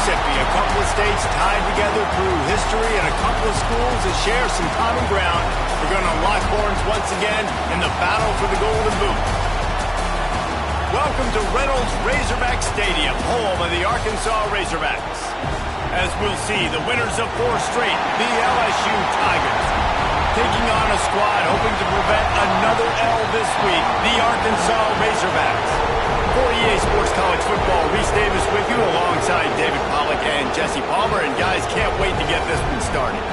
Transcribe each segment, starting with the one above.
Mississippi, a couple of states tied together through history and a couple of schools that share some common ground. They're going to lock horns once again in the battle for the Golden Boot. Welcome to Reynolds Razorback Stadium, home of the Arkansas Razorbacks. As we'll see, the winners of 4 straight, the LSU Tigers. Taking on a squad hoping to prevent another L this week, the Arkansas Razorbacks. For EA Sports College Football, Reese Davis with you alongside David Pollack and Jesse Palmer. And guys, can't wait to get this one started.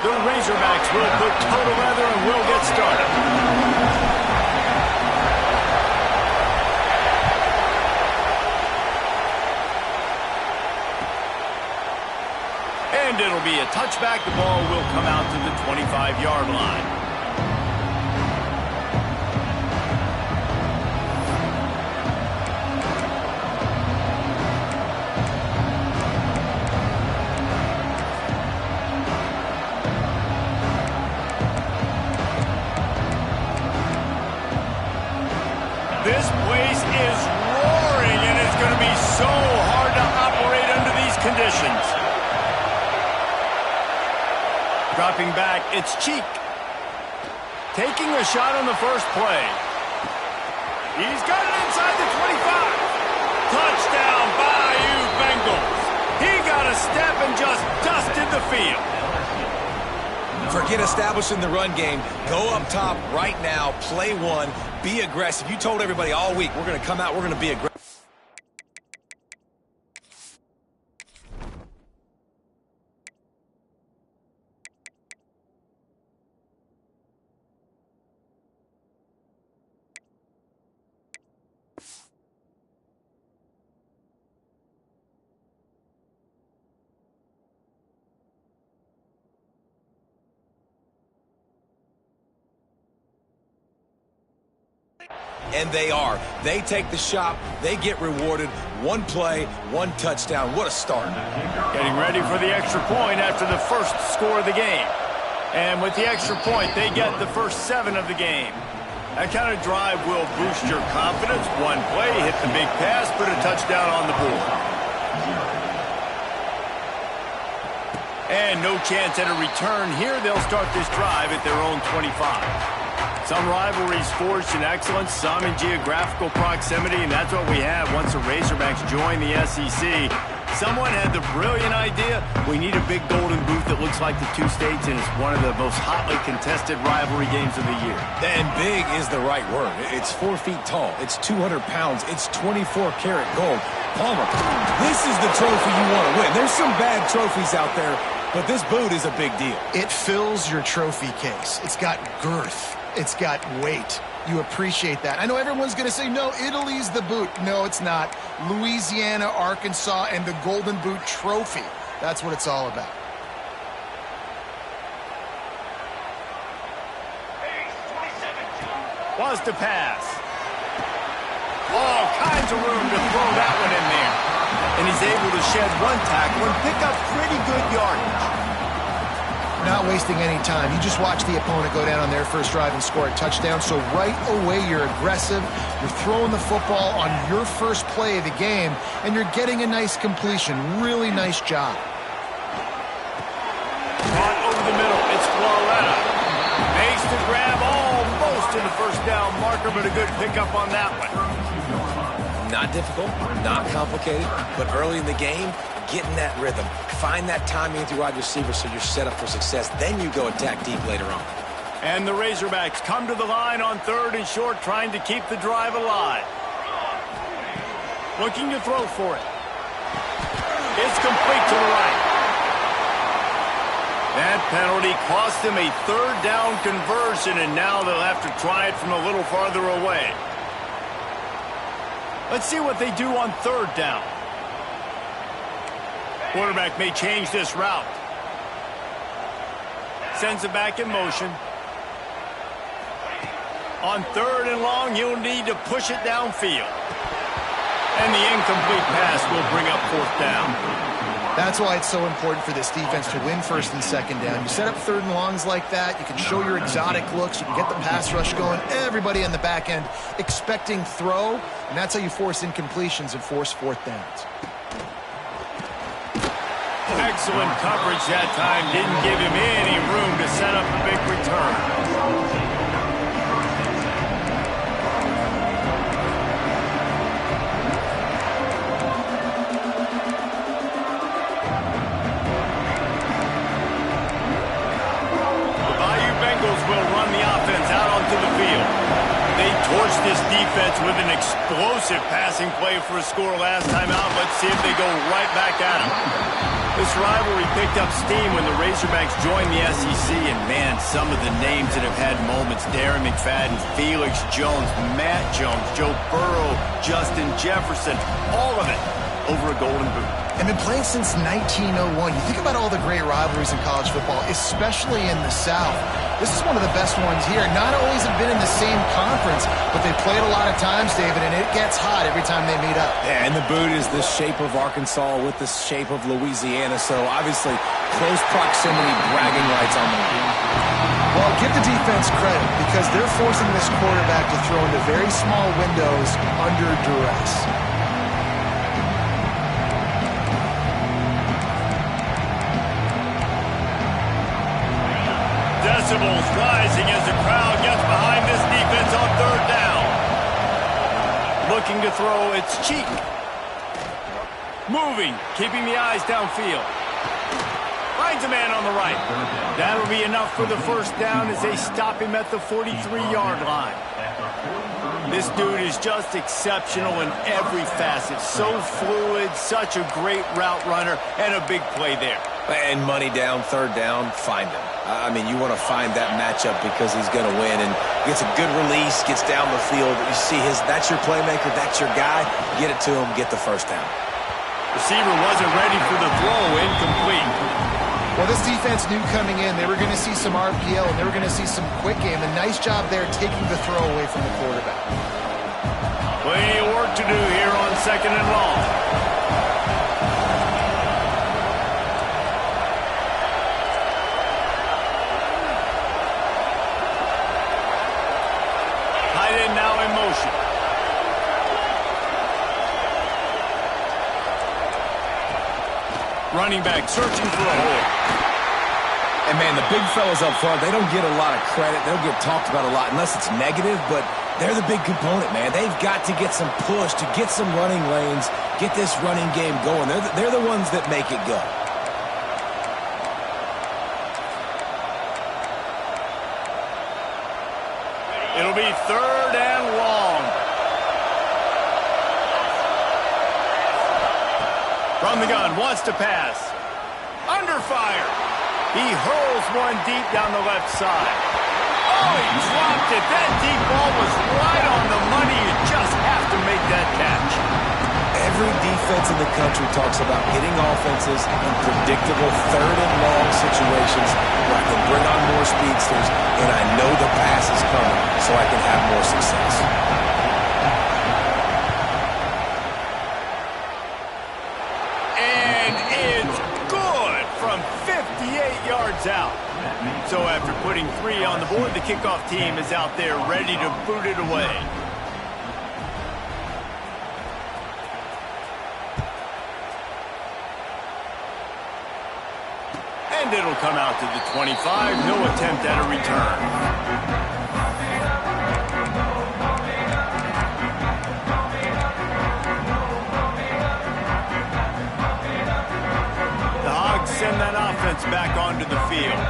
The Razorbacks will put total leather and will get started. And it'll be a touchback. The ball will come out to the 25-yard line. This place is roaring, and it's going to be so hard to operate under these conditions. Dropping back, it's Cheek. Taking a shot on the first play. He's got it inside the 25. Touchdown, Bayou Bengals. He got a step and just dusted the field. Forget establishing the run game. Go up top right now, play one, be aggressive. You told everybody all week, we're going to come out, we're going to be aggressive. And they are. They take the shot. They get rewarded. One play, one touchdown. What a start. Getting ready for the extra point after the first score of the game. And with the extra point, they get the first 7 of the game. That kind of drive will boost your confidence. One play, hit the big pass, put a touchdown on the board. And no chance at a return here. They'll start this drive at their own 25. Some rivalries forged in excellence, some in geographical proximity, and that's what we have once the Razorbacks join the SEC. Someone had the brilliant idea, we need a big Golden Boot that looks like the 2 states, and it's one of the most hotly contested rivalry games of the year. And big is the right word. It's 4 feet tall. It's 200 pounds. It's 24-karat gold. Palmer, this is the trophy you want to win. There's some bad trophies out there, but this boot is a big deal. It fills your trophy case. It's got girth. It's got weight. You appreciate that. I know everyone's going to say, no, Italy's the boot. No, it's not. Louisiana, Arkansas, and the Golden Boot trophy. That's what it's all about. Was to pass. All kinds of room to throw that one in there. And he's able to shed one tackle and pick up pretty good yardage. Not wasting any time. You just watch the opponent go down on their first drive and score a touchdown. So right away, you're aggressive. You're throwing the football on your first play of the game, and you're getting a nice completion. Really nice job. Caught over the middle. It's Floretta. Makes the grab almost to the first down marker, but a good pickup on that one. Not difficult, not complicated, but early in the game, getting that rhythm. Find that timing with your wide receiver so you're set up for success. Then you go attack deep later on. And the Razorbacks come to the line on 3rd and short, trying to keep the drive alive. Looking to throw for it. It's complete to the right. That penalty cost them a 3rd down conversion, and now they'll have to try it from a little farther away. Let's see what they do on 3rd down. Quarterback may change this route. Sends it back in motion. On 3rd and long, he'll need to push it downfield. And the incomplete pass will bring up 4th down. That's why it's so important for this defense to win first and second down. You set up third and longs like that, you can show your exotic looks, you can get the pass rush going, everybody on the back end expecting throw, and that's how you force incompletions and force fourth downs. Excellent coverage that time. Didn't give him any room to set up a big return. Will run the offense out onto the field. They torched this defense with an explosive passing play for a score last time out. Let's see if they go right back at him. This rivalry picked up steam when the Razorbacks joined the SEC, and man, some of the names that have had moments: Darren McFadden, Felix Jones, Matt Jones, Joe Burrow, Justin Jefferson, all of it over a Golden Boot. And been playing since 1901. You think about all the great rivalries in college football, especially in the South. This is one of the best ones here. Not always have been in the same conference, but they played a lot of times, David, and it gets hot every time they meet up. Yeah, and the boot is the shape of Arkansas with the shape of Louisiana, so obviously close proximity, bragging rights on them. Well, give the defense credit because they're forcing this quarterback to throw into very small windows under duress. Decibels rising as the crowd gets behind this defense on third down. Looking to throw its cheek. Moving, keeping the eyes downfield. Finds a man on the right. That'll be enough for the first down as they stop him at the 43-yard line. This dude is just exceptional in every facet. So fluid, such a great route runner, and a big play there. And money down, third down, find him. I mean, you want to find that matchup because he's going to win, and gets a good release, gets down the field. You see that's your playmaker, that's your guy. Get it to him, get the first down. Receiver wasn't ready for the throw, incomplete. Well, this defense knew coming in they were going to see some RPO, and they were going to see some quick game. A nice job there taking the throw away from the quarterback. Plenty of work to do here on second and long. Now in motion. Running back searching for a hole. And man, the big fellas up front, they don't get a lot of credit. They'll get talked about a lot unless it's negative, but they're the big component, man. They've got to get some push, to get some running lanes, get this running game going. They're the ones that make it go. It'll be third and long. From the gun, wants to pass. Under fire. He hurls one deep down the left side. Oh, he dropped it. That deep ball was right on the money. You just have to make that catch. Every defense in the country talks about hitting offenses in predictable third and long situations where I can bring on more speedsters and I know the pass is coming so I can have more success. And it's good from 58 yards out. So after putting 3 on the board, the kickoff team is out there ready to boot it away. And it'll come out to the 25. No attempt at a return. The Hogs send that offense back onto the field.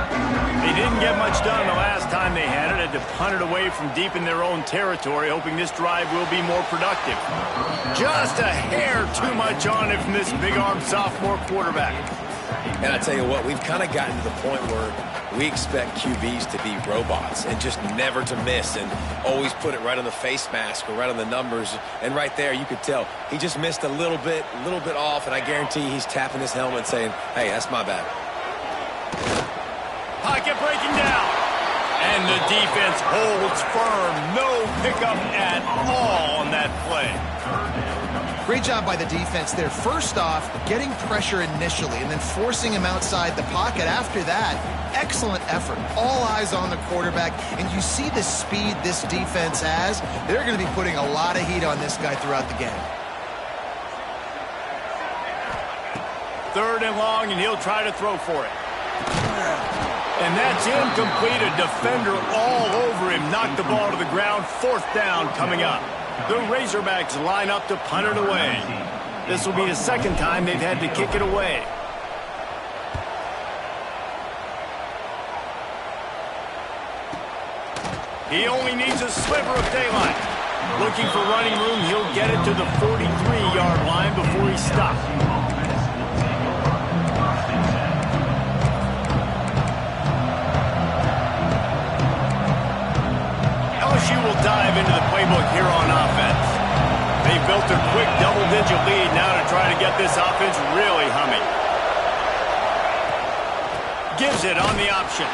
They didn't get much done the last time they had it. Had to punt it away from deep in their own territory, hoping this drive will be more productive. Just a hair too much on it from this big-arm sophomore quarterback. And I tell you what, we've kind of gotten to the point where we expect QBs to be robots and just never to miss and always put it right on the face mask or right on the numbers. And right there, you could tell he just missed a little bit off, and I guarantee he's tapping his helmet saying, hey, that's my bad. Pocket breaking down. And the defense holds firm. No pickup at all on that play. Great job by the defense there. First off, getting pressure initially and then forcing him outside the pocket. After that, excellent effort. All eyes on the quarterback, and you see the speed this defense has. They're going to be putting a lot of heat on this guy throughout the game. 3rd and long, and he'll try to throw for it. And that's incomplete. A defender all over him. Knocked the ball to the ground. 4th down coming up. The Razorbacks line up to punt it away. This will be the 2nd time they've had to kick it away. He only needs a sliver of daylight. Looking for running room, he'll get it to the 43-yard line before he's stopped. LSU will dive into the playbook here on offense. They built a quick double-digit lead now to try to get this offense really humming. Gives it on the option.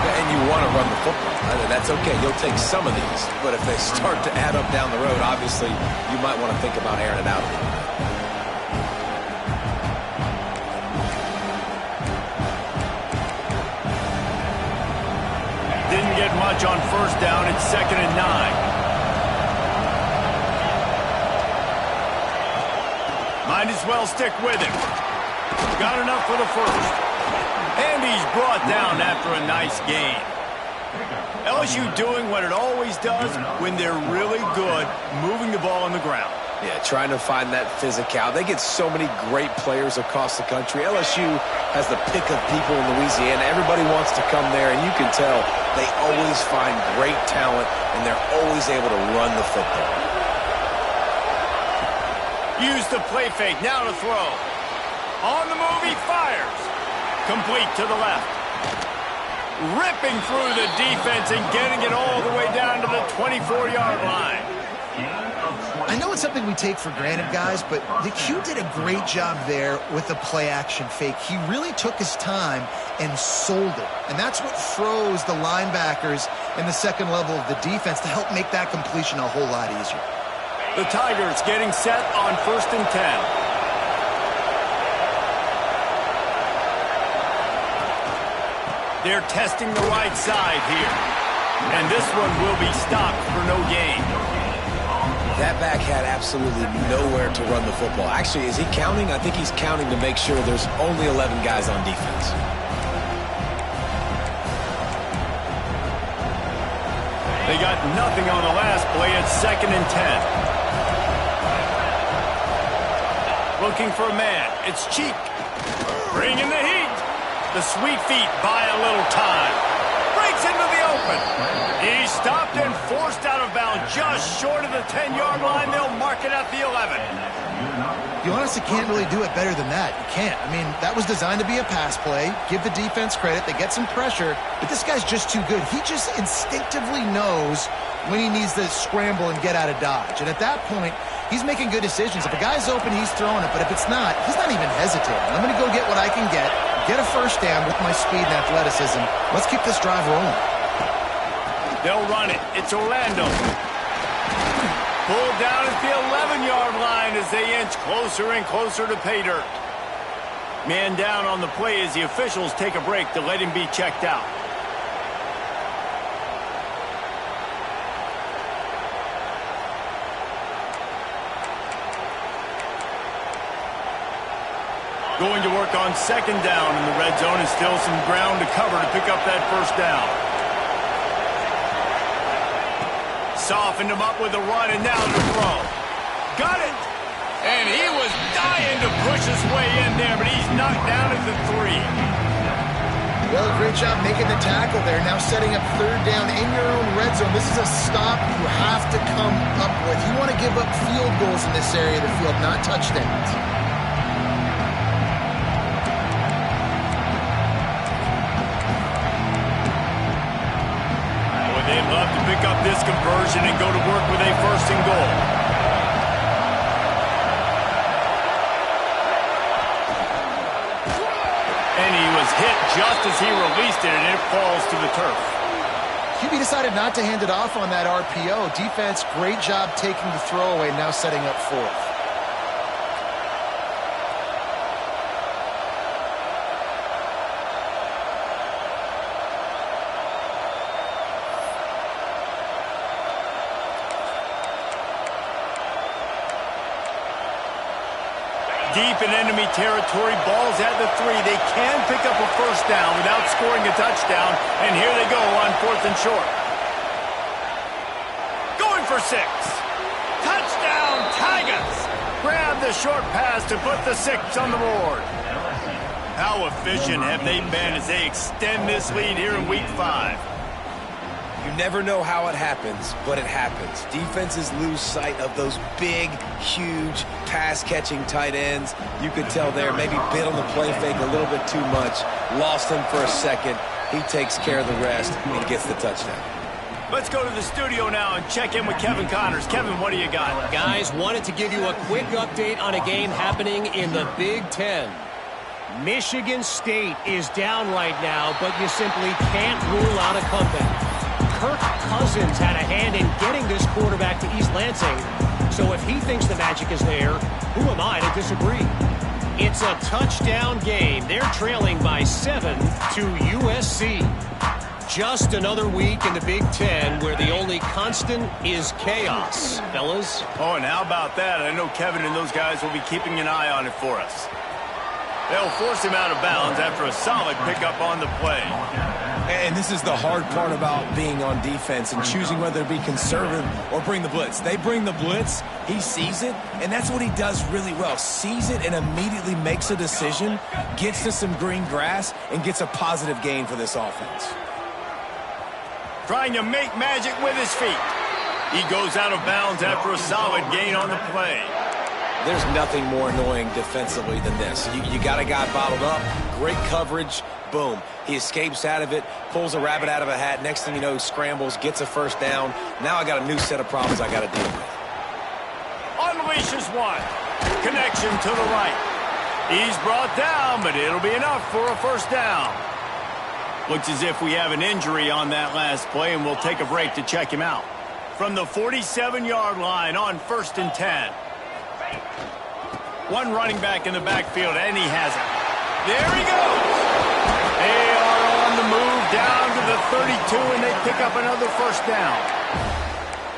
And you want to run the football. That's okay. You'll take some of these. But if they start to add up down the road, obviously, you might want to think about airing it out a little bit. Didn't get much on 1st down. It's 2nd and 9. Might as well stick with him. Got enough for the 1st. And he's brought down after a nice gain. LSU doing what it always does when they're really good, moving the ball on the ground. Yeah, trying to find that physicality. They get so many great players across the country. LSU has the pick of people in Louisiana. Everybody wants to come there, and you can tell they always find great talent, and they're always able to run the football. Use the play fake, now to throw. On the move, he fires. Complete to the left. Ripping through the defense and getting it all the way down to the 24-yard line. I know it's something we take for granted, guys, but the Q did a great job there with the play-action fake. He really took his time and sold it. And that's what froze the linebackers in the 2nd level of the defense to help make that completion a whole lot easier. The Tigers getting set on 1st and 10. They're testing the right side here. And this one will be stopped for no gain. That back had absolutely nowhere to run the football. Actually, is he counting? I think he's counting to make sure there's only 11 guys on defense. They got nothing on the last play. It's 2nd and 10. Looking for a man. It's Cheek. Bringing the heat. The sweet feet buy a little time. Breaks into the open. He's stopped and forced out of bounds just short of the 10-yard line. They'll mark it at the 11. You honestly can't really do it better than that. You can't. I mean, that was designed to be a pass play. Give the defense credit. They get some pressure, but this guy's just too good. He just instinctively knows when he needs to scramble and get out of dodge. And at that point, he's making good decisions. If a guy's open, he's throwing it. But if it's not, he's not even hesitating. I'm going to go get what I can get a 1st down with my speed and athleticism. Let's keep this drive rolling. They'll run it. It's Orlando. Pulled down at the 11-yard line as they inch closer and closer to pay dirt. Man down on the play as the officials take a break to let him be checked out. Going to work on 2nd down in the red zone, and still some ground to cover to pick up that 1st down. Softened him up with a run, and now to throw. Got it! And he was dying to push his way in there, but he's knocked down at the 3. Well, great job making the tackle there. Now setting up 3rd down in your own red zone. This is a stop you have to come up with. You want to give up field goals in this area of the field, not touchdowns. They'd love to pick up this conversion and go to work with a 1st and goal. And he was hit just as he released it, and it falls to the turf. QB decided not to hand it off on that RPO. Defense, great job taking the throwaway, now setting up fourth. Deep in enemy territory, ball's at the 3. They can pick up a first down without scoring a touchdown, and here they go on 4th and short. Going for 6. Touchdown, Tigers! Grab the short pass to put the 6 on the board. How efficient have they been as they extend this lead here in Week 5? You never know how it happens, but it happens. Defenses lose sight of those big, huge, pass-catching tight ends. You could tell there, maybe bit on the play fake a little bit too much. Lost him for a second. He takes care of the rest and gets the touchdown. Let's go to the studio now and check in with Kevin Connors. Kevin, what do you got? Guys, wanted to give you a quick update on a game happening in the Big Ten. Michigan State is down right now, but you simply can't rule out a comeback. Kirk Cousins had a hand in getting this quarterback to East Lansing, so if he thinks the magic is there, who am I to disagree? It's a touchdown game. They're trailing by 7 to USC. Just another week in the Big Ten where the only constant is chaos, fellas. Oh, and how about that? I know Kevin and those guys will be keeping an eye on it for us. They'll force him out of bounds after a solid pickup on the play. And this is the hard part about being on defense and choosing whether to be conservative or bring the blitz. They bring the blitz, he sees it, and that's what he does really well. Sees it and immediately makes a decision, gets to some green grass, and gets a positive gain for this offense. Trying to make magic with his feet. He goes out of bounds after a solid gain on the play. There's nothing more annoying defensively than this. You got a guy bottled up, great coverage, boom. He escapes out of it, pulls a rabbit out of a hat. Next thing you know, scrambles, gets a first down. Now I got a new set of problems I got to deal with. Unleashes one. Connection to the right. He's brought down, but it'll be enough for a first down. Looks as if we have an injury on that last play, and we'll take a break to check him out. From the 47-yard line on 1st and 10. One running back in the backfield, and he has it. There he goes. They are on the move down to the 32, and they pick up another first down.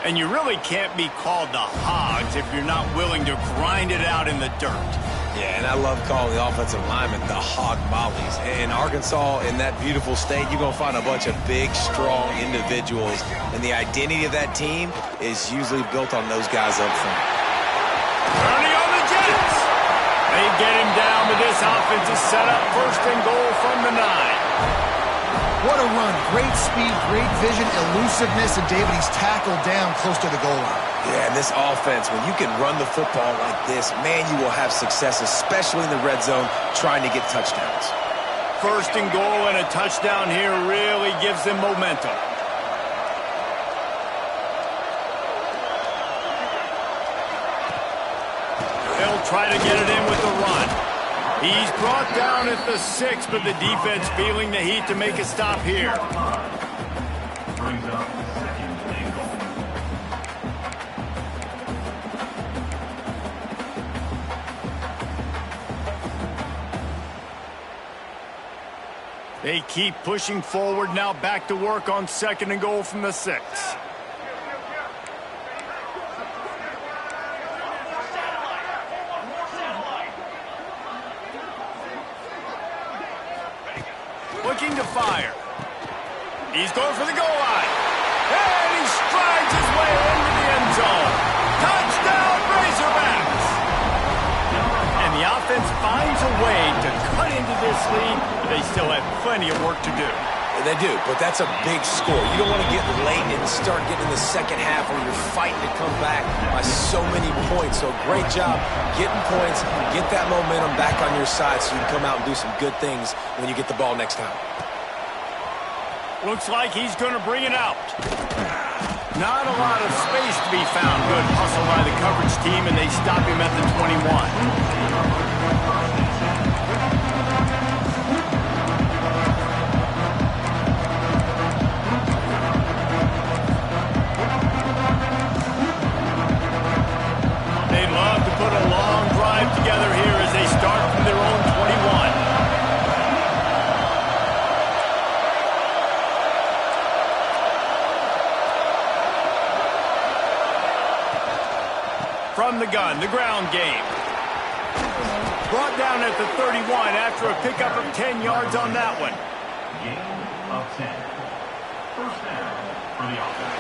And you really can't be called the Hogs if you're not willing to grind it out in the dirt. Yeah, and I love calling the offensive linemen the hog mollies. In Arkansas, in that beautiful state, you're going to find a bunch of big, strong individuals. And the identity of that team is usually built on those guys up front. Turning on the Jets. They get him down, but this offense is set up 1st and goal from the 9. What a run. Great speed, great vision, elusiveness, and David, he's tackled down close to the goal line. Yeah, and this offense, when you can run the football like this, man, you will have success, especially in the red zone, trying to get touchdowns. 1st and goal and a touchdown here really gives them momentum. They'll try to get it in with the run. He's brought down at the 6, but the defense feeling the heat to make a stop here. They keep pushing forward, now back to work on 2nd and goal from the 6. Looking to fire. He's going for the goal line. And he strides his way into the end zone. Touchdown, Razorbacks! And the offense finds a way to cut into this lead, but they still have plenty of work to do. They do, but that's a big score. You don't want to get late and start getting in the second half where you're fighting to come back by so many points. So great job getting points, get that momentum back on your side so you can come out and do some good things when you get the ball next time. Looks like he's going to bring it out. Not a lot of space to be found. Good hustle by the coverage team, and they stop him at the 21. from the gun, the ground game. Brought down at the 31 after a pickup of 10 yards on that one. Gain of 10. First down for the offense.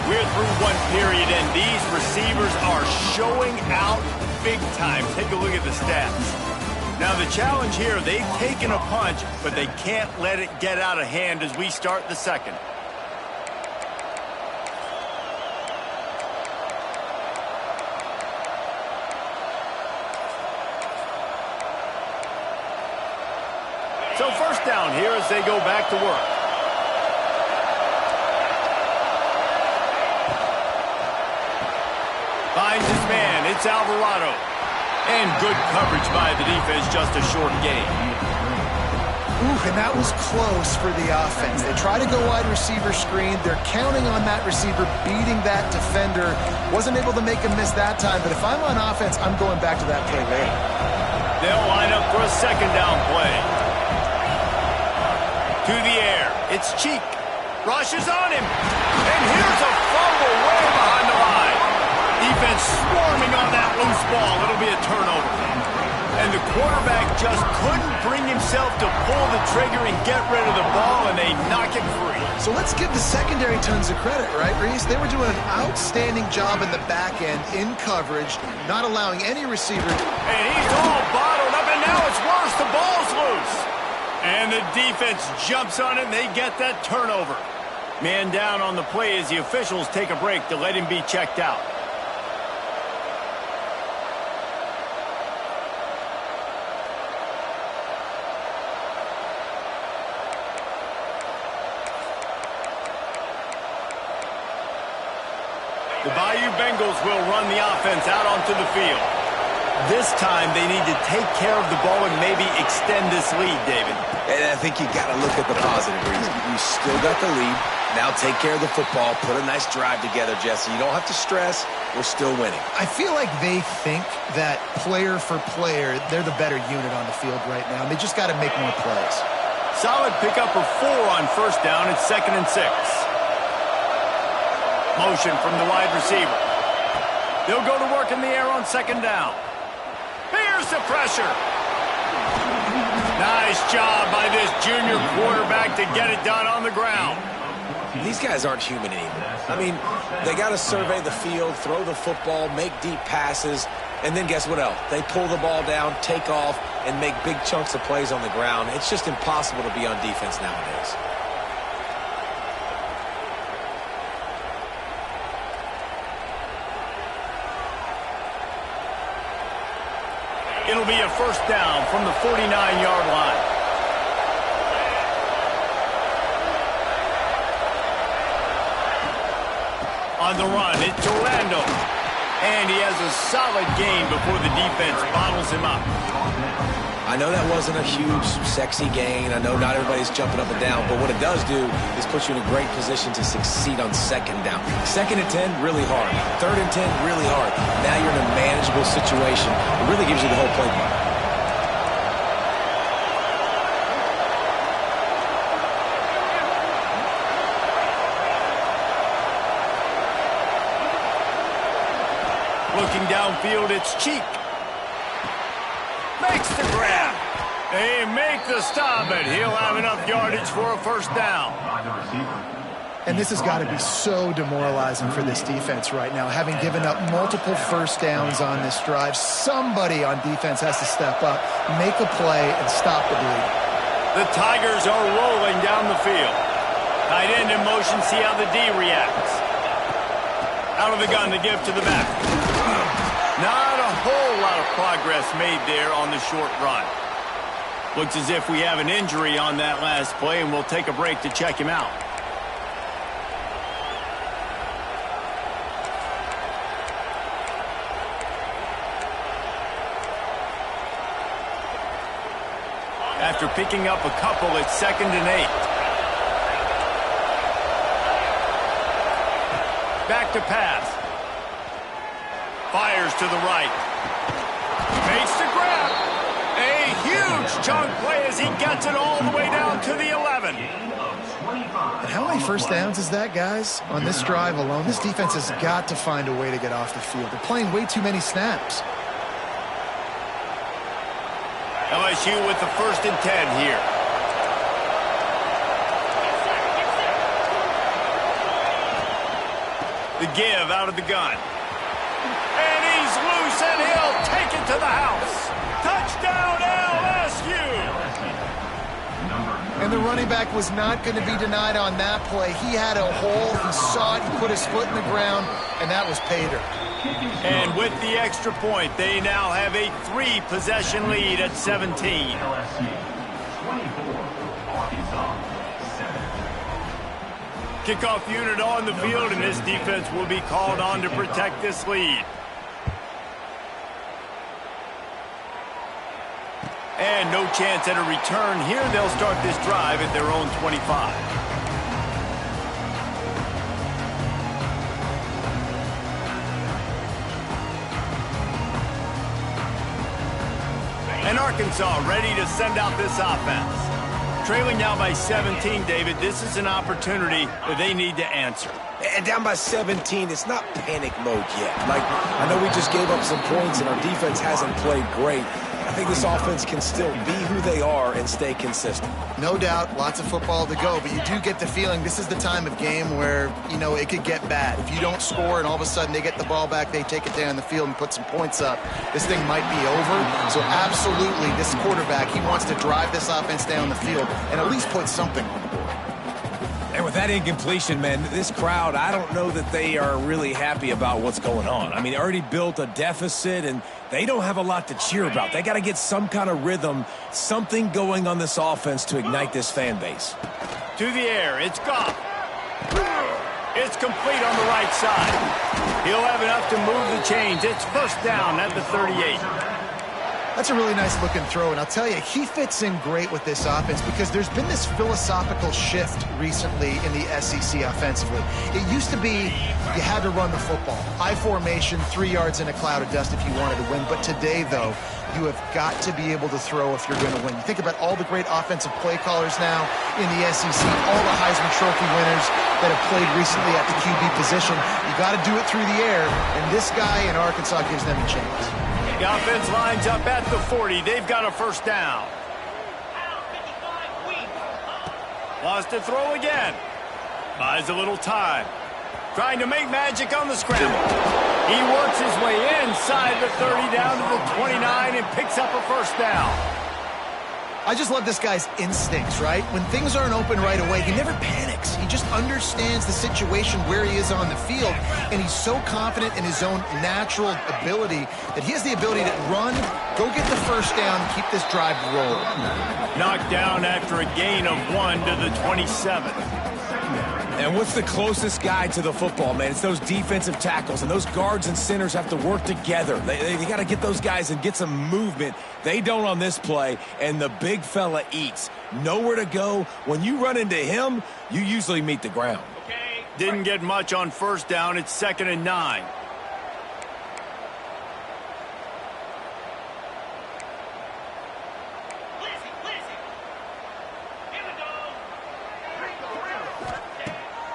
We're through one period, and these receivers are showing out big time. Take a look at the stats. Now, the challenge here, they've taken a punch, but they can't let it get out of hand as we start the second. So first down here as they go back to work. Finds his man. It's Alvarado. And good coverage by the defense, just a short gain. Ooh, and that was close for the offense. They try to go wide receiver screen. They're counting on that receiver beating that defender. Wasn't able to make him miss that time, but if I'm on offense, I'm going back to that play later. They'll line up for a second down play. To the air. It's Cheek. Rushes on him. And here's a fumble way behind the line. Defense swarming on that loose ball. It'll be a turnover. And the quarterback just couldn't bring himself to pull the trigger and get rid of the ball, and they knock it free. So let's give the secondary tons of credit, right, Reese? They were doing an outstanding job in the back end, in coverage, not allowing any receiver. And he's all bottled up, and now it's worse. The ball's loose. And the defense jumps on it, and they get that turnover. Man down on the play as the officials take a break to let him be checked out. The Bayou Bengals will run the offense out onto the field. This time, they need to take care of the ball and maybe extend this lead, David. And I think you got to look at the positive reason. You still got the lead. Now take care of the football. Put a nice drive together, Jesse. You don't have to stress. We're still winning. I feel like they think that player for player, they're the better unit on the field right now. And they just got to make more plays. Solid pickup of 4 on first down. It's 2nd and 6. Motion from the wide receiver. They'll go to work in the air on 2nd down. Here's the pressure. Nice job by this junior quarterback to get it done on the ground. These guys aren't human anymore. I mean, they got to survey the field, throw the football, make deep passes, and then guess what else? They pull the ball down, take off, and make big chunks of plays on the ground. It's just impossible to be on defense nowadays. It'll be a first down from the 49-yard line. On the run, it's Orlando. And he has a solid gain before the defense bottles him up. I know that wasn't a huge, sexy gain. I know not everybody's jumping up and down, but what it does do is put you in a great position to succeed on 2nd down. 2nd and 10, really hard. 3rd and 10, really hard. Now you're in a manageable situation. It really gives you the whole playbook. Looking downfield, it's Cheek. Makes the grab. They make the stop, and he'll have enough yardage for a first down. And this has got to be so demoralizing for this defense right now. Having given up multiple first downs on this drive, somebody on defense has to step up, make a play, and stop the bleed. The Tigers are rolling down the field. Tight end in motion, see how the D reacts. Out of the gun to give to the back. Not a whole lot of progress made there on the short run. Looks as if we have an injury on that last play, and we'll take a break to check him out. After picking up a couple, it's 2nd and 8. Back to pass. Fires to the right. Makes the grab. A huge chunk play as he gets it all the way down to the 11. And how many first downs is that, guys? On this drive alone, this defense has got to find a way to get off the field. They're playing way too many snaps. LSU with the 1st and 10 here. The give out of the gun. And he's loose, and he'll take it to the house. Touchdown, LSU! And the running back was not going to be denied on that play. He had a hole. He saw it. He put his foot in the ground, and that was pay dirt. And with the extra point, they now have a 3-possession lead at 17. LSU 24, Arkansas 7. Kickoff unit on the field, and this defense will be called on to protect this lead. And no chance at a return here. They'll start this drive at their own 25. And Arkansas ready to send out this offense. Trailing now by 17, David. This is an opportunity that they need to answer. And down by 17, it's not panic mode yet. Like, I know we just gave up some points and our defense hasn't played great. I think this offense can still be who they are and stay consistent. No doubt, lots of football to go, but you do get the feeling this is the time of game where, you know, it could get bad. If you don't score and all of a sudden they get the ball back, they take it down the field and put some points up, this thing might be over. So absolutely, this quarterback, he wants to drive this offense down the field and at least put something on the board. And with that incompletion, man, this crowd, I don't know that they are really happy about what's going on. I mean, they already built a deficit, and they don't have a lot to cheer about. They got to get some kind of rhythm, something going on this offense to ignite this fan base. To the air, it's Goff. It's complete on the right side. He'll have enough to move the chains. It's 1st down at the 38. That's a really nice looking throw, and I'll tell you, he fits in great with this offense because there's been this philosophical shift recently in the SEC offensively. It used to be you had to run the football. I formation, 3 yards in a cloud of dust if you wanted to win. But today, though, you have got to be able to throw if you're going to win. You think about all the great offensive play callers now in the SEC, all the Heisman Trophy winners that have played recently at the QB position. You got to do it through the air, and this guy in Arkansas gives them a chance. The offense lines up at the 40. They've got a 1st down. Lost to throw again. Buys a little time. Trying to make magic on the scramble. He works his way inside the 30 down to the 29 and picks up a 1st down. I just love this guy's instincts, right? When things aren't open right away, he never panics. He just understands the situation where he is on the field, and he's so confident in his own natural ability that he has the ability to run, go get the 1st down, and keep this drive rolling. Knocked down after a gain of 1 to the 27. And what's the closest guy to the football, man? It's those defensive tackles, and those guards and centers have to work together. They got to get those guys and get some movement. They don't on this play, and the big fella eats. Nowhere to go. When you run into him, you usually meet the ground. Didn't get much on 1st down. It's 2nd and 9.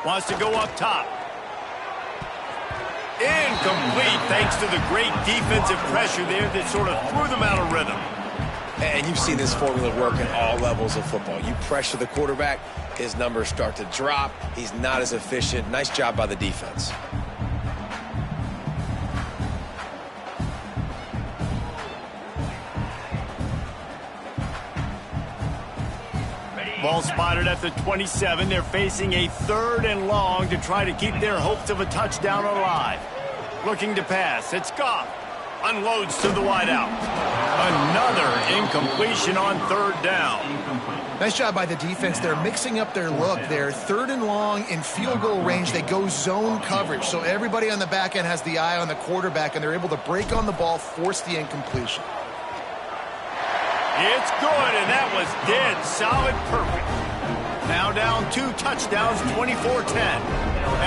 Wants to go up top. Incomplete thanks to the great defensive pressure there that sort of threw them out of rhythm. And you've seen this formula work in all levels of football. You pressure the quarterback, his numbers start to drop. He's not as efficient. Nice job by the defense. Ball spotted at the 27. They're facing a 3rd and long to try to keep their hopes of a touchdown alive. Looking to pass. It's Goff. Unloads to the wideout. Another incompletion on 3rd down. Nice job by the defense. They're mixing up their look. They're 3rd and long in field goal range. They go zone coverage. So everybody on the back end has the eye on the quarterback, and they're able to break on the ball, force the incompletion. It's good, and that was dead solid perfect. Now down 2 touchdowns, 24-10.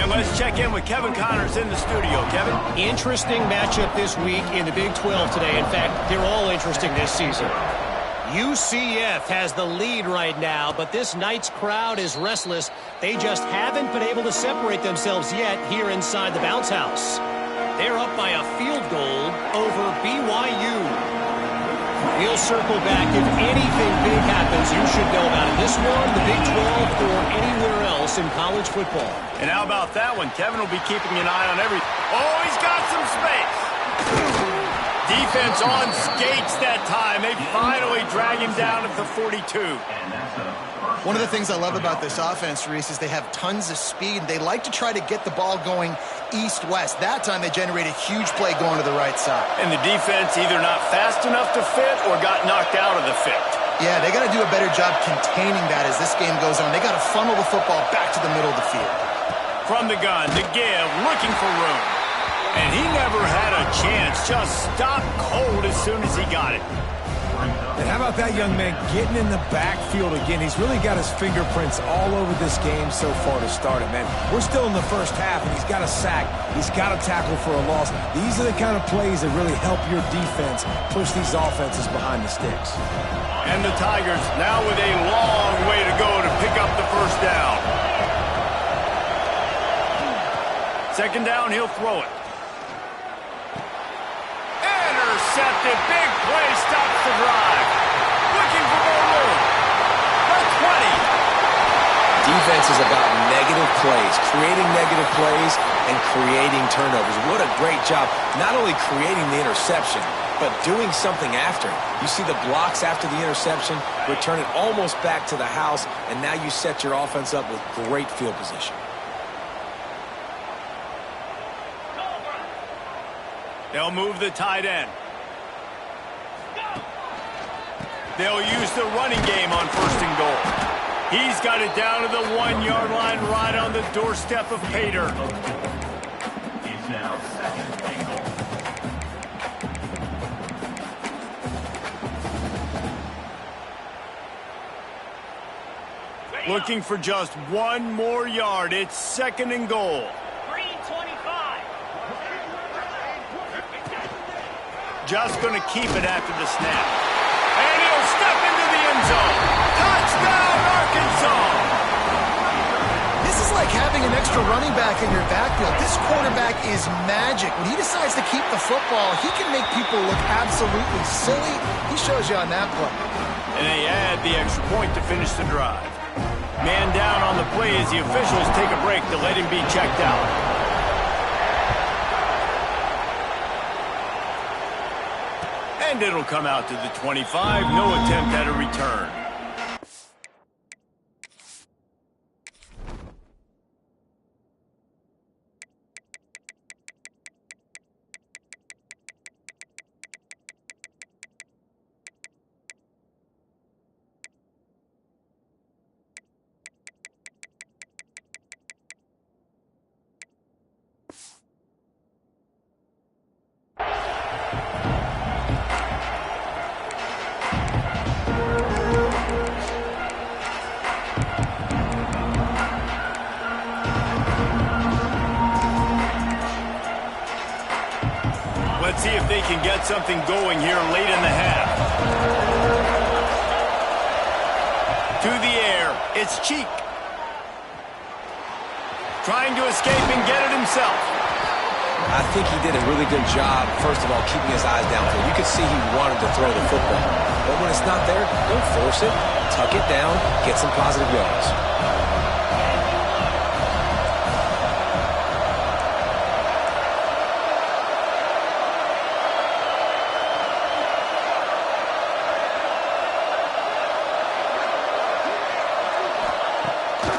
And let's check in with Kevin Connors in the studio. Kevin? Interesting matchup this week in the Big 12 today. In fact, they're all interesting this season. UCF has the lead right now, but this Knights crowd is restless. They just haven't been able to separate themselves yet here inside the bounce house. They're up by a field goal over BYU. We'll circle back. If anything big happens, you should know about it. This one, the Big 12, or anywhere else in college football. And how about that one? Kevin will be keeping an eye on everything. Oh, he's got some space. Defense on skates that time. They finally drag him down at the 42. One of the things I love about this offense, Reese, is they have tons of speed. They like to try to get the ball going east-west. That time they generated a huge play going to the right side. And the defense either not fast enough to fit or got knocked out of the fit. Yeah, they got to do a better job containing that as this game goes on. They got to funnel the football back to the middle of the field. From the gun, to give, looking for room. And he never had a chance. Just stopped cold as soon as he got it. And how about that young man getting in the backfield again? He's really got his fingerprints all over this game so far to start it, man. We're still in the first half, and he's got a sack. He's got a tackle for a loss. These are the kind of plays that really help your defense push these offenses behind the sticks. And the Tigers now with a long way to go to pick up the first down. Second down, he'll throw it. Intercepted. Big play stops the drive. Looking for more room. The 20. Defense is about negative plays, creating negative plays and creating turnovers. What a great job, not only creating the interception, but doing something after. You see the blocks after the interception, return it almost back to the house, and now you set your offense up with great field position. They'll move the tight end. They'll use the running game on first and goal. He's got it down to the 1-yard line right on the doorstep of pay dirt. It's now second and goal. Looking for just one more yard. It's second and goal. Just going to keep it after the snap. And he'll step into the end zone. Touchdown, Arkansas! This is like having an extra running back in your backfield. This quarterback is magic. When he decides to keep the football, he can make people look absolutely silly. He shows you on that play. And they add the extra point to finish the drive. Man down on the play as the officials take a break to let him be checked out. And it'll come out to the 25. No attempt at a return. Let's see if they can get something going here late in the half. To the air, it's Cheek. Trying to escape and get it himself. I think he did a really good job, first of all, keeping his eyes downfield. You could see he wanted to throw the football. But when it's not there, don't force it. Tuck it down, get some positive yards.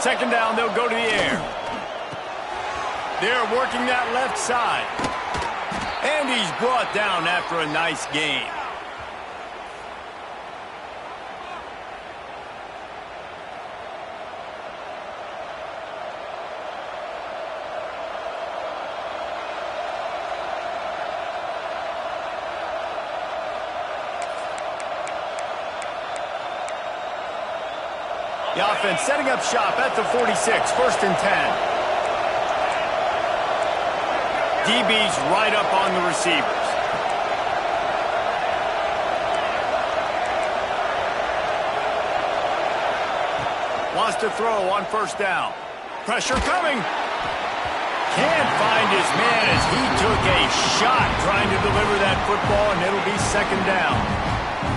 Second down, they'll go to the air. They're working that left side. And he's brought down after a nice gain. The offense setting up shop at the 46, first and 10. DB's right up on the receivers. Wants to throw on first down. Pressure coming. Can't find his man as he took a shot trying to deliver that football, and it'll be second down.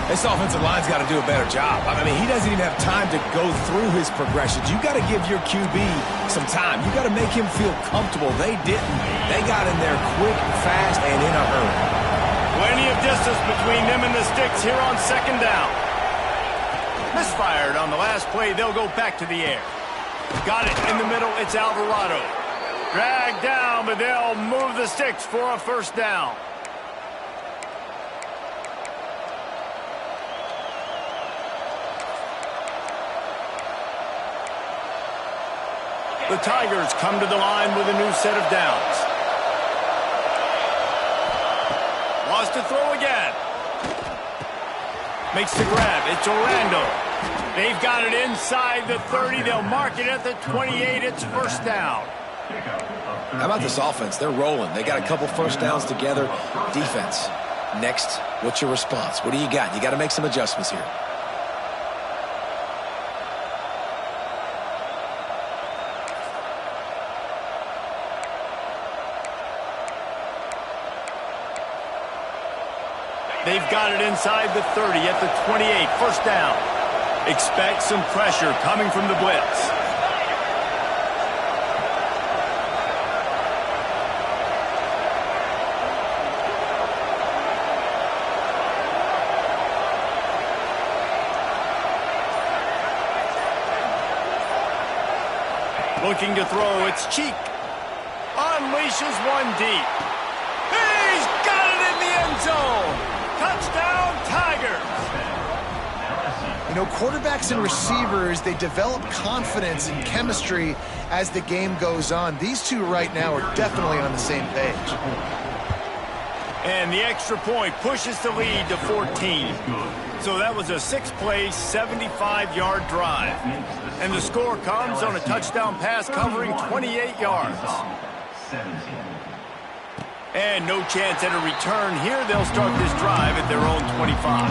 This offensive line's got to do a better job. I mean, he doesn't even have time to go through his progressions. You got to give your QB some time. You got to make him feel comfortable. They didn't. They got in there quick, fast, and in a hurry. Plenty of distance between them and the sticks here on second down. Misfired on the last play. They'll go back to the air. Got it in the middle. It's Alvarado. Dragged down, but they'll move the sticks for a first down. The Tigers come to the line with a new set of downs. Wants to throw again. Makes the grab. It's Orlando. They've got it inside the 30. They'll mark it at the 28. It's first down. How about this offense? They're rolling. They got a couple first downs together. Defense. Next, what's your response? What do you got? You got to make some adjustments here. They've got it inside the 30 at the 28. First down. Expect some pressure coming from the blitz. Looking to throw. It's Cheek. Unleashes one deep. He's got it in the end zone. Touchdown, Tigers! You know, quarterbacks and receivers, they develop confidence and chemistry as the game goes on. These two right now are definitely on the same page. And the extra point pushes the lead to 14. So that was a 6-play, 75-yard drive. And the score comes on a touchdown pass covering 28 yards. And no chance at a return here. They'll start this drive at their own 25.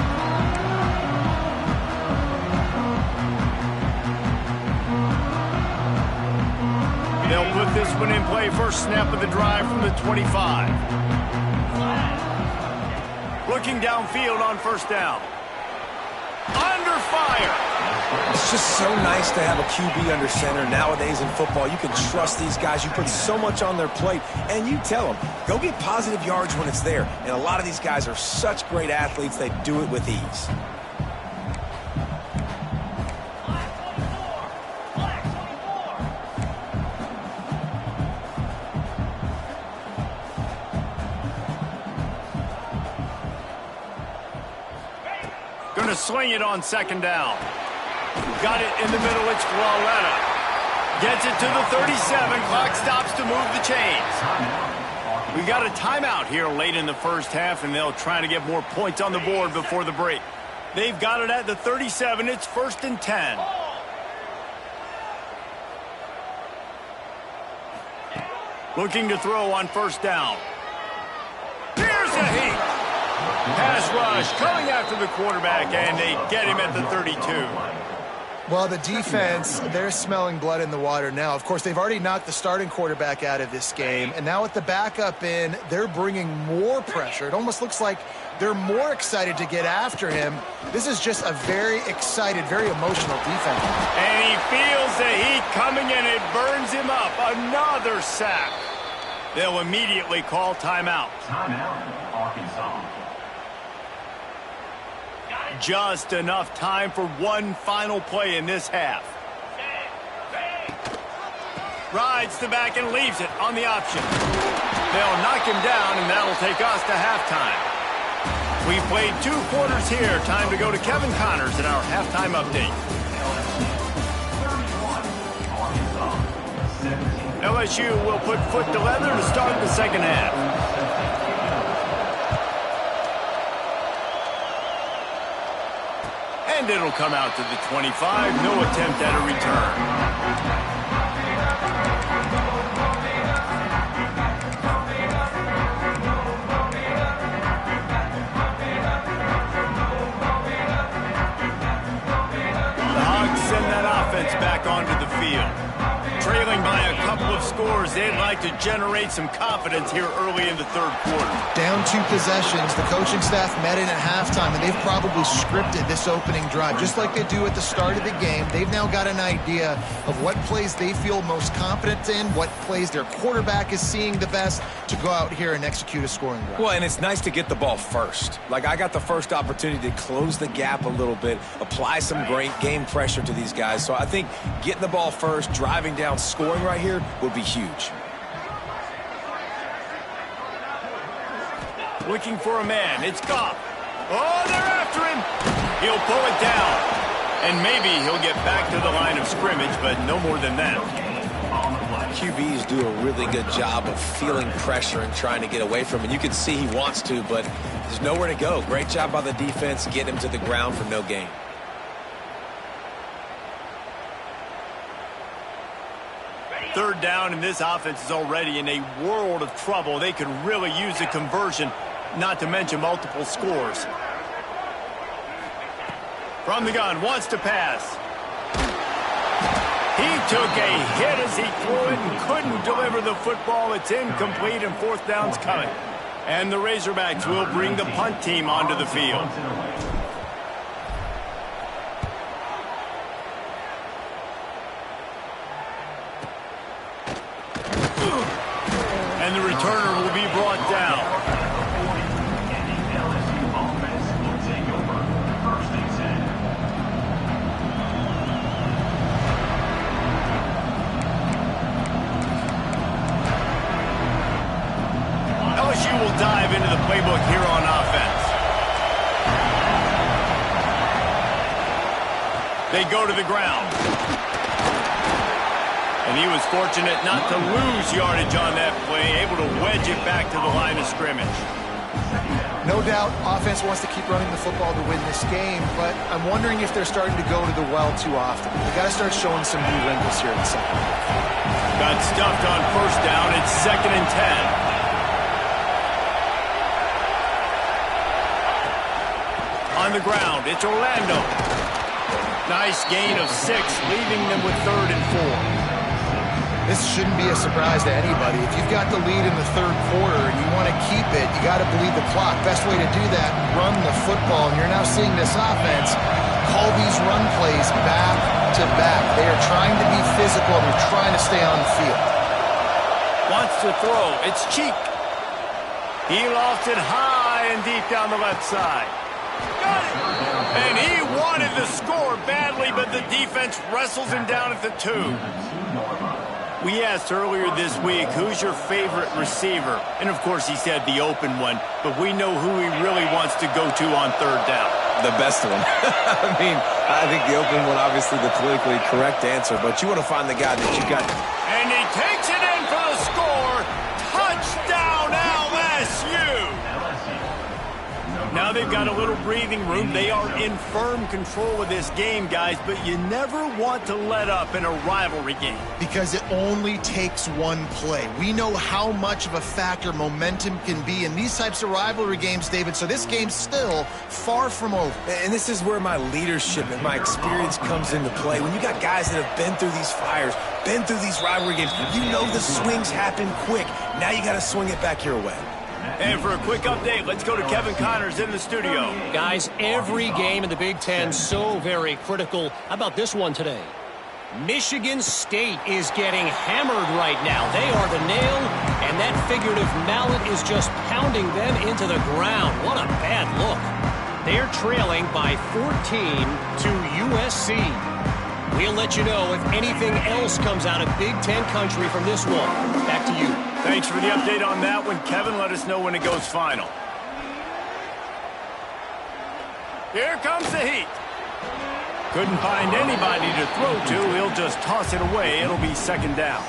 They'll put this one in play. First snap of the drive from the 25. Looking downfield on first down. Under fire. It's just so nice to have a QB under center. Nowadays in football, you can trust these guys. You put so much on their plate, and you tell them, go get positive yards when it's there. And a lot of these guys are such great athletes, they do it with ease. Going to sling it on second down. Got it in the middle. It's Gualetta. Gets it to the 37. Clock stops to move the chains. We got a timeout here late in the first half, and they'll try to get more points on the board before the break. They've got it at the 37. It's 1st and 10. Looking to throw on first down. Here's a heat. Pass rush coming after the quarterback, and they get him at the 32. Well, the defense, they're smelling blood in the water now. Of course, they've already knocked the starting quarterback out of this game, and now with the backup in, they're bringing more pressure. It almost looks like they're more excited to get after him. This is just a very excited, very emotional defense. And he feels the heat coming, and it burns him up. Another sack. They'll immediately call timeout. Timeout, Arkansas. Just enough time for one final play in this half. Rides the back and leaves it on the option. They'll knock him down, and that'll take us to halftime. We've played 2 quarters here. Time to go to Kevin Connors in our halftime update. LSU will put foot to leather to start the second half. And it'll come out to the 25. No attempt at a return. The Hogs send that offense offense back onto the field. Trailing by a couple of scores, they'd like to generate some confidence here early in the third quarter. Down 2 possessions, the coaching staff met in at halftime, and they've probably scripted this opening drive. Just like they do at the start of the game, they've now got an idea of what plays they feel most confident in, what plays their quarterback is seeing the best to go out here and execute a scoring drive. Well, and it's nice to get the ball first. Like, I got the first opportunity to close the gap a little bit, apply some great game pressure to these guys. So I think getting the ball first, driving down, scoring right here would be huge. Looking for a man. It's Goff. Oh, they're after him. He'll pull it down. And maybe he'll get back to the line of scrimmage, but no more than that. QBs do a really good job of feeling pressure and trying to get away from it. You can see he wants to, but there's nowhere to go. Great job by the defense, getting him to the ground for no gain. Third down, and this offense is already in a world of trouble. They could really use a conversion, not to mention multiple scores. From the gun, wants to pass. He took a hit as he threw it and couldn't deliver the football. It's incomplete, and fourth down's coming. And the Razorbacks will bring the punt team onto the field. And the returner will be brought down. LSU will dive into the playbook here on offense. They go to the ground. And he was fortunate not to lose yardage on that play, able to wedge it back to the line of scrimmage. No doubt, offense wants to keep running the football to win this game, but I'm wondering if they're starting to go to the well too often. They got to start showing some new wrinkles here in the second half. Got stuffed on first down. It's 2nd and 10. On the ground, it's Orlando. Nice gain of 6, leaving them with 3rd and 4. This shouldn't be a surprise to anybody. If you've got the lead in the third quarter and you want to keep it, you got to bleed the clock. Best way to do that, run the football. And you're now seeing this offense call these run plays back to back. They are trying to be physical. They're trying to stay on the field. Wants to throw. It's Cheek. He lost it high and deep down the left side. Got it. And he wanted the score badly, but the defense wrestles him down at the 2. We asked earlier this week, who's your favorite receiver? And, of course, he said the open one, but we know who he really wants to go to on third down. The best one. I mean, I think the open one, obviously the politically correct answer, but you want to find the guy that you got. And he takes it in for the score. Touchdown, LSU! Now they've got a little breathing room. They are in firm control of this game, guys, but you never want to let up in a rivalry game. Because it only takes one play. We know how much of a factor momentum can be in these types of rivalry games, David, so this game's still far from over. And this is where my leadership and my experience comes into play. When you got guys that have been through these fires, been through these rivalry games, you know the swings happen quick. Now you got to swing it back your way. And for a quick update, let's go to Kevin Connors in the studio. Guys, every game in the Big Ten so very critical. How about this one today? Michigan State is getting hammered right now. They are the nail, and that figurative mallet is just pounding them into the ground. What a bad look. They're trailing by 14 to USC. We'll let you know if anything else comes out of Big Ten country from this one. Back to you. Thanks for the update on that one, Kevin. Let us know when it goes final. Here comes the heat. Couldn't find anybody to throw to. He'll just toss it away. It'll be 2nd down.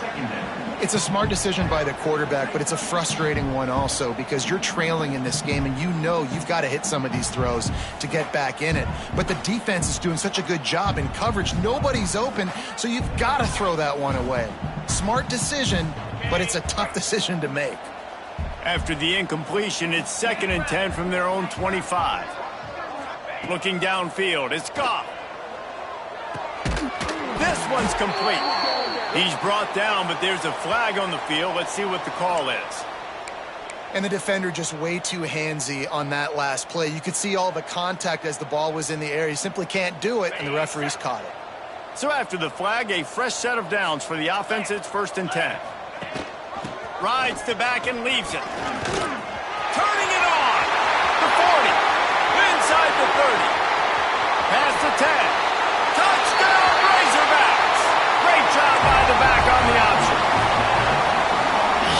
It's a smart decision by the quarterback, but it's a frustrating one also because you're trailing in this game and you know you've got to hit some of these throws to get back in it. But the defense is doing such a good job in coverage. Nobody's open, so you've got to throw that one away. Smart decision, but it's a tough decision to make. After the incompletion, it's 2nd and 10 from their own 25. Looking downfield, it's Goff. This one's complete. He's brought down, but there's a flag on the field. Let's see what the call is. And the defender just way too handsy on that last play. You could see all the contact as the ball was in the air. He simply can't do it, and the referee's caught it. So after the flag, a fresh set of downs for the offense. It's 1st and 10. Rides to back and leaves it. Turning it on. The 40. Inside the 30. Past the 10. Touchdown, Razorbacks. Great job by the back on the option.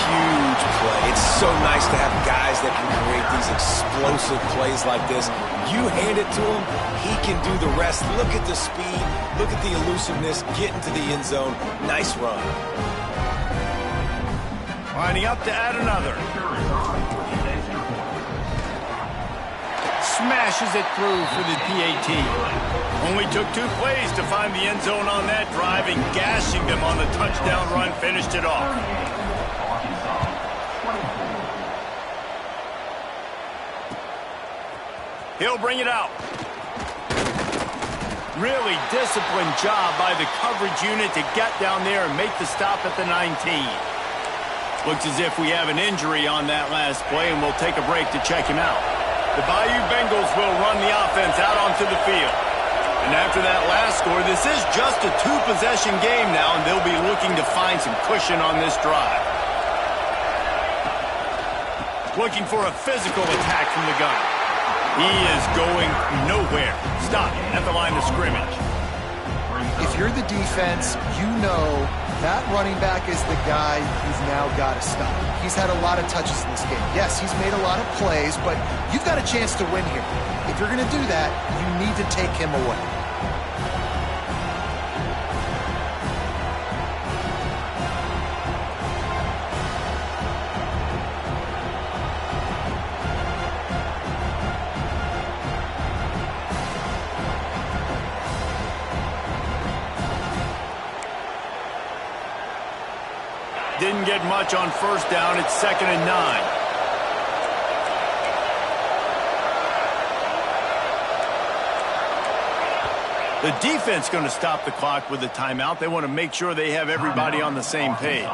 Huge play. It's so nice to have guys that can create these explosive plays like this. You hand it to him, he can do the rest. Look at the speed. Look at the elusiveness. Get into the end zone. Nice run. Lining up to add another. Smashes it through for the PAT. Only took 2 plays to find the end zone on that drive, and gashing them on the touchdown run finished it off. He'll bring it out. Really disciplined job by the coverage unit to get down there and make the stop at the 19. Looks as if we have an injury on that last play, and we'll take a break to check him out. The Bayou Bengals will run the offense out onto the field. And after that last score, this is just a 2-possession game now, and they'll be looking to find some cushion on this drive. Looking for a physical attack from the gun. He is going nowhere. Stop at the line of scrimmage. If you're the defense, you know that running back is the guy you've now got to stop. He's had a lot of touches in this game. Yes, he's made a lot of plays, but you've got a chance to win here. If you're going to do that, you need to take him away. Didn't get much on 1st down. It's 2nd and 9. The defense going to stop the clock with a timeout. They want to make sure they have everybody on the same page.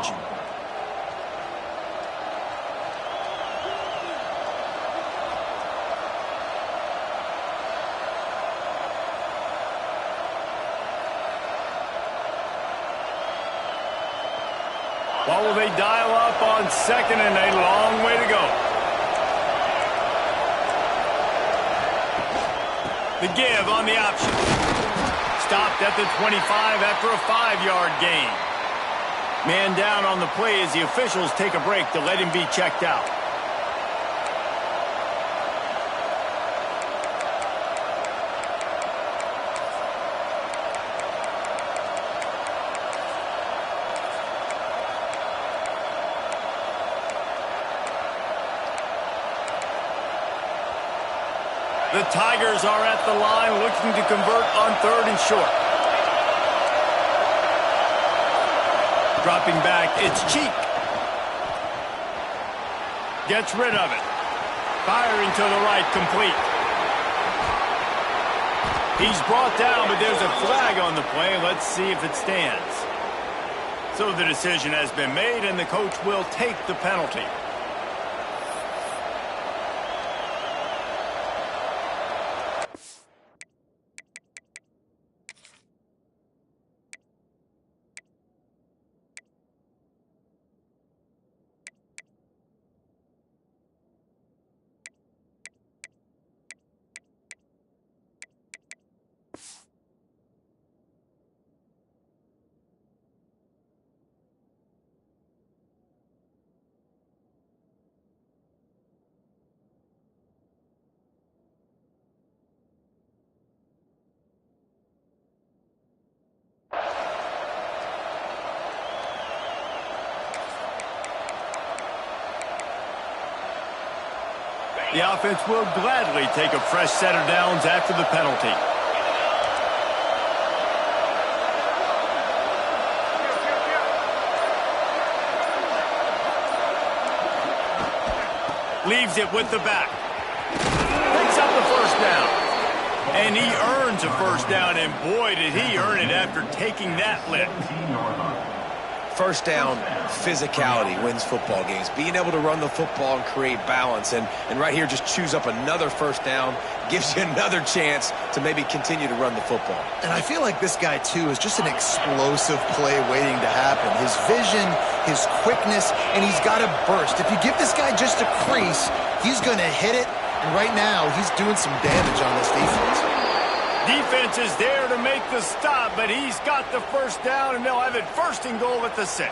What will they dial up on 2nd and a long way to go? The give on the option. Stopped at the 25 after a 5-yard gain. Man down on the play as the officials take a break to let him be checked out. The Tigers are at the line looking to convert on 3rd and short. Dropping back, it's Cheek. Gets rid of it. Firing to the right, complete. He's brought down, but there's a flag on the play. Let's see if it stands. So the decision has been made, and the coach will take the penalty. The offense will gladly take a fresh set of downs after the penalty. Leaves it with the back. Picks up the 1st down. And he earns a first down, and boy, did he earn it after taking that lick. First down, physicality wins football games. Being able to run the football and create balance. And right here, just choose up another first down, gives you another chance to maybe continue to run the football. And I feel like this guy, too, is just an explosive play waiting to happen. His vision, his quickness, and he's got a burst. If you give this guy just a crease, he's going to hit it. And right now, he's doing some damage on this defense. Defense is there to make the stop, but he's got the first down, and they'll have it first and goal at the 6.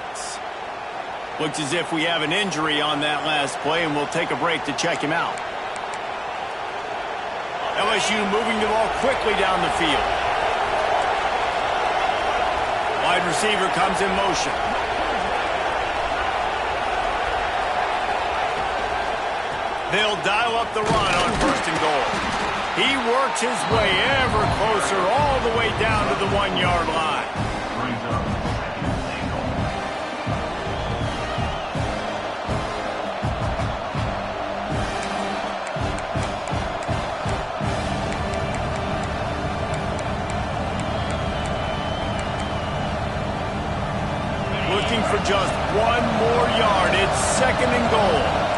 Looks as if we have an injury on that last play, and we'll take a break to check him out. LSU moving the ball quickly down the field. Wide receiver comes in motion. They'll dial up the run on first and goal. He works his way ever closer all the way down to the 1-yard line. Looking for just one more yard. It's second and goal.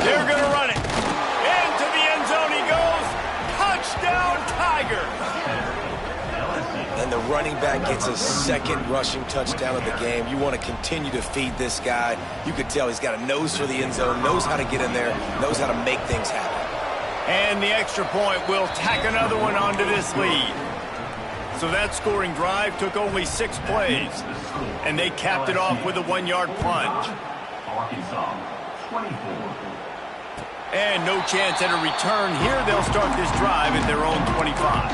They're going to run it. Into the end zone he goes. Touchdown, Tigers. And the running back gets a second rushing touchdown of the game. You want to continue to feed this guy. You could tell he's got a nose for the end zone, knows how to get in there, knows how to make things happen. And the extra point will tack another one onto this lead. So that scoring drive took only 6 plays. And they capped it off with a 1-yard plunge. Arkansas, 24. And no chance at a return here. They'll start this drive at their own 25.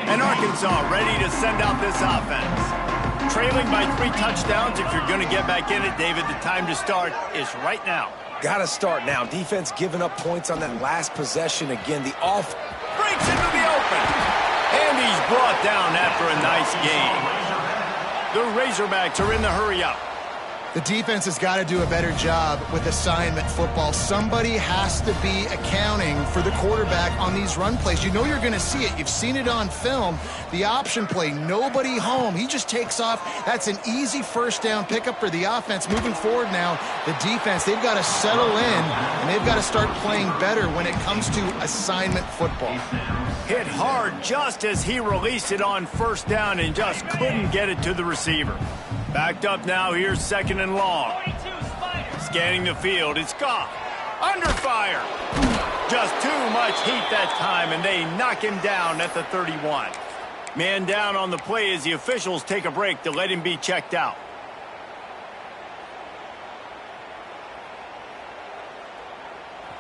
And Arkansas ready to send out this offense. Trailing by 3 touchdowns. If you're going to get back in it, David, the time to start is right now. Got to start now. Defense giving up points on that last possession. Again, the off breaks into the open. And he's brought down after a nice game. The Razorbacks are in the hurry-up. The defense has got to do a better job with assignment football. Somebody has to be accounting for the quarterback on these run plays. You know you're going to see it. You've seen it on film. The option play, nobody home. He just takes off. That's an easy first down pickup for the offense. Moving forward now, the defense, they've got to settle in, and they've got to start playing better when it comes to assignment football. Hit hard just as he released it on first down and just couldn't get it to the receiver. Backed up now, here's second and long. Scanning the field, it's Goff. Under fire. Just too much heat that time, and they knock him down at the 31. Man down on the play as the officials take a break to let him be checked out.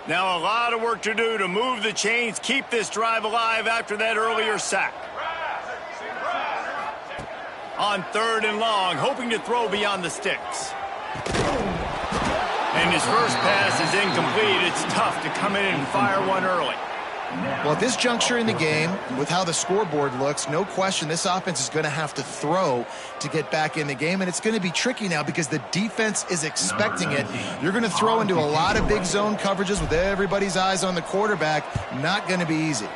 Now a lot of work to do to move the chains, keep this drive alive after that earlier sack. On third and long, hoping to throw beyond the sticks. And his first pass is incomplete. It's tough to come in and fire one early. Well, at this juncture in the game, with how the scoreboard looks, no question this offense is going to have to throw to get back in the game, and it's going to be tricky now because the defense is expecting it. You're going to throw into a lot of big zone coverages with everybody's eyes on the quarterback. Not going to be easy.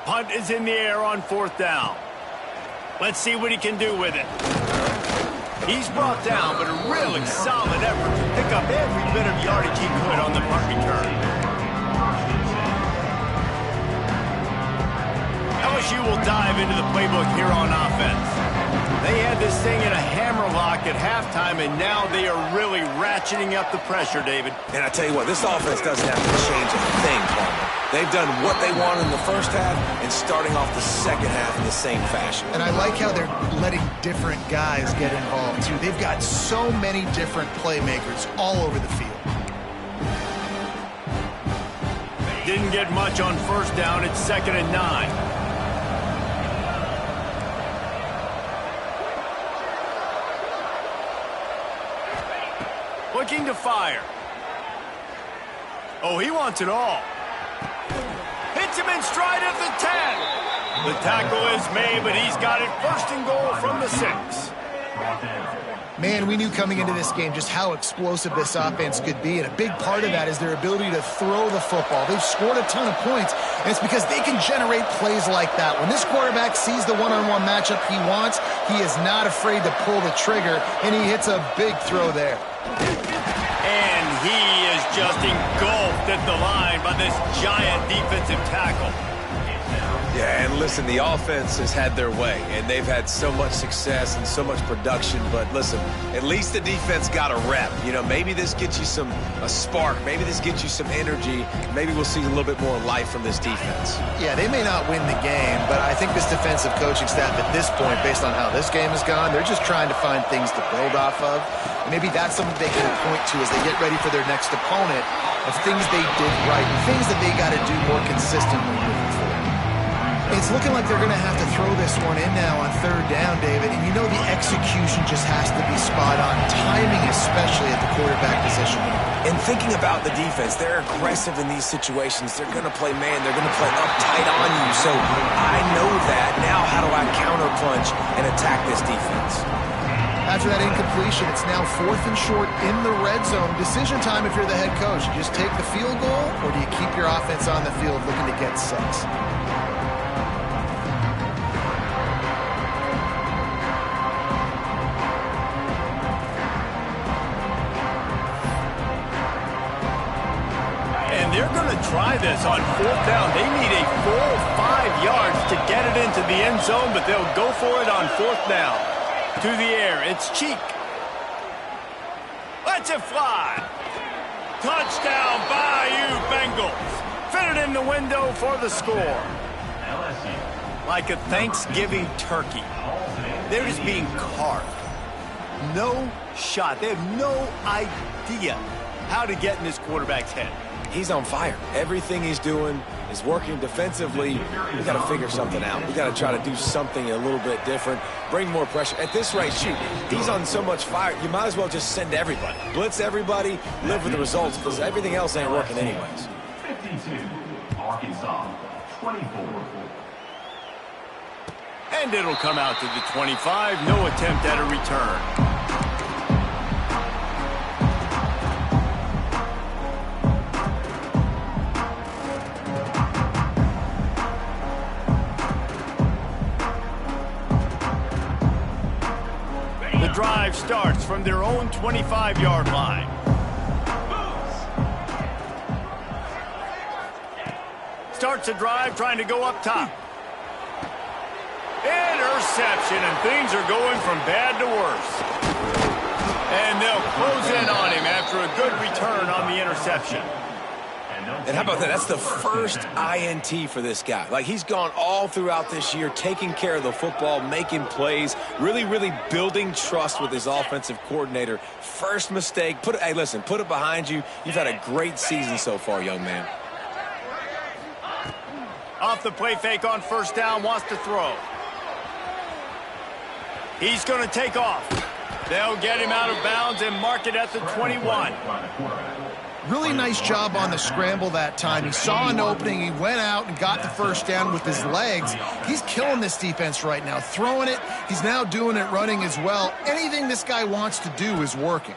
Punt is in the air on fourth down. Let's see what he can do with it. He's brought down, but a really solid effort to pick up every bit of yardage he could on the punt return. LSU will dive into the playbook here on offense. They had this thing in a hammerlock at halftime, and now they are really ratcheting up the pressure, David. And I tell you what, this offense doesn't have to change a thing, Palmer. They've done what they wanted in the first half and starting off the second half in the same fashion. And I like how they're letting different guys get involved, too. They've got so many different playmakers all over the field. Didn't get much on first down. It's second and 9. Looking to fire. Oh, he wants it all. Hits him in stride at the 10. The tackle is made, but he's got it first and goal from the 6. Man, we knew coming into this game just how explosive this offense could be, and a big part of that is their ability to throw the football. They've scored a ton of points, and it's because they can generate plays like that. When this quarterback sees the one-on-one matchup he wants, he is not afraid to pull the trigger, and he hits a big throw there. And he is just engulfed at the line by this giant defensive tackle. Yeah, and listen, the offense has had their way, and they've had so much success and so much production. But listen, at least the defense got a rep. You know, maybe this gets you a spark. Maybe this gets you some energy. Maybe we'll see a little bit more life from this defense. Yeah, they may not win the game, but I think this defensive coaching staff at this point, based on how this game has gone, they're just trying to find things to build off of. And maybe that's something they can point to as they get ready for their next opponent of things they did right and things that they got to do more consistently moving forward. It's looking like they're going to have to throw this one in now on 3rd down, David. And you know the execution just has to be spot on, timing especially at the quarterback position. And thinking about the defense, they're aggressive in these situations. They're going to play man. They're going to play uptight on you. So I know that. Now how do I counterpunch and attack this defense? After that incompletion, it's now 4th and short in the red zone. Decision time if you're the head coach. You just take the field goal, or do you keep your offense on the field looking to get 6? They're going to try this on 4th down. They need a full 5 yards to get it into the end zone, but they'll go for it on 4th down. To the air, it's Cheek. Lets it fly. Touchdown, Bayou Bengals. Fit it in the window for the score. Like a Thanksgiving turkey. They're just being carved. No shot. They have no idea how to get in this quarterback's head. He's on fire. Everything he's doing is working defensively. We got to figure something out. We got to try to do something a little bit different, bring more pressure. At this rate, shoot, he's on so much fire, you might as well just send everybody. Blitz everybody, live with the results, because everything else ain't working anyways. 52, Arkansas, 24. And it'll come out to the 25. No attempt at a return. The drive starts from their own 25-yard line. Starts a drive trying to go up top. Interception, and things are going from bad to worse. And they'll close in on him after a good return on the interception. And how about that? That's the first INT for this guy. Like, he's gone all throughout this year, taking care of the football, making plays, really, really building trust with his offensive coordinator. First mistake. Hey, listen, put it behind you. You've had a great season so far, young man. Off the play fake on 1st down, wants to throw. He's going to take off. They'll get him out of bounds and mark it at the 21. Really nice job on the scramble that time. He saw an opening. He went out and got the 1st down with his legs. He's killing this defense right now. Throwing it. He's now doing it running as well. Anything this guy wants to do is working.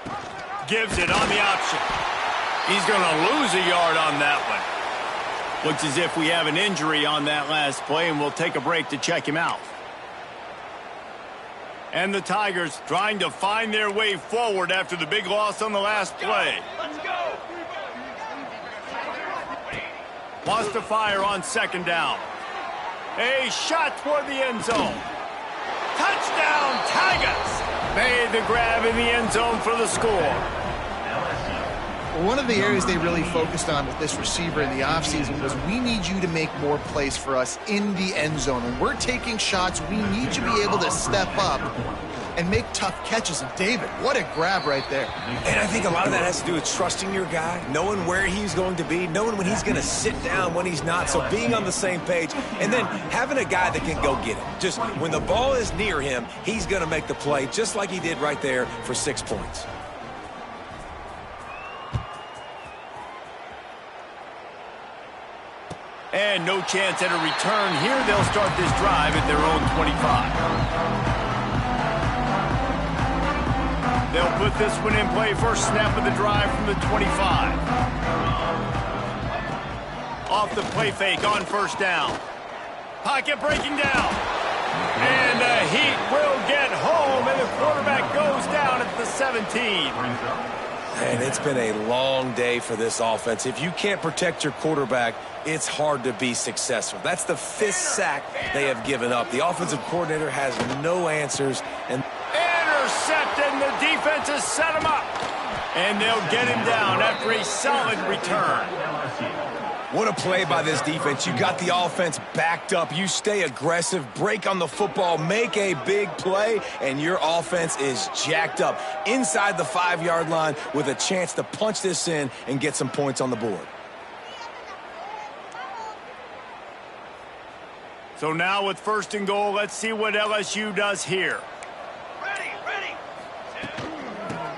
Gives it on the option. He's going to lose a yard on that one. Looks as if we have an injury on that last play, and we'll take a break to check him out. And the Tigers trying to find their way forward after the big loss on the last play. Let's go! Wants to fire on 2nd down. A shot toward the end zone. Touchdown, Tigers! Made the grab in the end zone for the score. One of the areas they really focused on with this receiver in the offseason was, we need you to make more plays for us in the end zone. When we're taking shots, we need you to be able to step up and make tough catches. And David, what a grab right there. And I think a lot of that has to do with trusting your guy, knowing where he's going to be, knowing when he's going to sit down, when he's not. So being on the same page, and then having a guy that can go get it. Just when the ball is near him, he's going to make the play, just like he did right there for 6 points. And no chance at a return here. They'll start this drive at their own 25. They'll put this one in play. First snap of the drive from the 25. Off the play fake on first down. Pocket breaking down. And the Heat will get home, and the quarterback goes down at the 17. And it's been a long day for this offense. If you can't protect your quarterback, it's hard to be successful. That's the 5th sack they have given up. The offensive coordinator has no answers. And intercepted, and the defense has set him up. And they'll get him down after a solid return. What a play by this defense. You got the offense backed up. You stay aggressive, break on the football, make a big play, and your offense is jacked up inside the 5-yard line with a chance to punch this in and get some points on the board. So now with 1st and goal, let's see what LSU does here.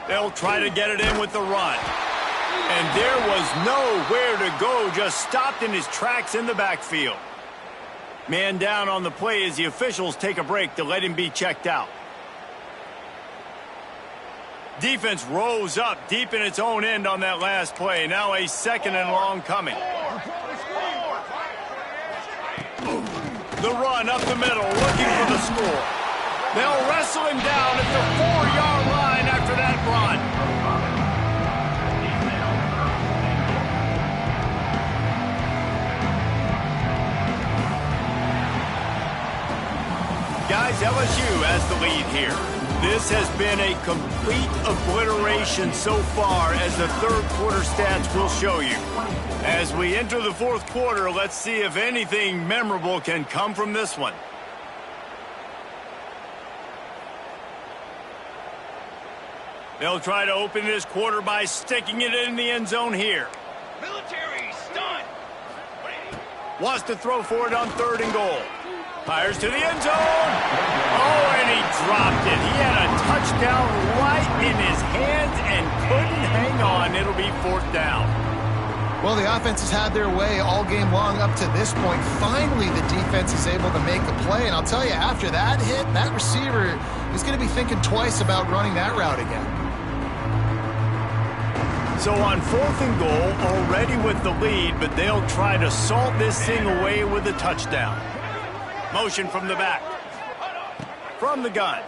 They'll try to get it in with the run. And there was nowhere to go, just stopped in his tracks in the backfield. Man down on the play as the officials take a break to let him be checked out. Defense rose up deep in its own end on that last play. Now a 2nd and long coming. The run up the middle, looking for the score. They'll wrestle him down at the 4-yard line after that run. Guys, LSU has the lead here. This has been a complete obliteration so far, as the 3rd quarter stats will show you. As we enter the 4th quarter, let's see if anything memorable can come from this one. They'll try to open this quarter by sticking it in the end zone here. Military stunt. Wants to throw for it on 3rd and goal. Fires to the end zone. Oh, and he dropped it. He had a touchdown right in his hands and couldn't hang on. It'll be 4th down. Well, the offense has had their way all game long up to this point. Finally, the defense is able to make a play. And I'll tell you, after that hit, that receiver is going to be thinking twice about running that route again. So on 4th and goal, already with the lead, but they'll try to salt this thing away with a touchdown. Motion from the back. From the gun.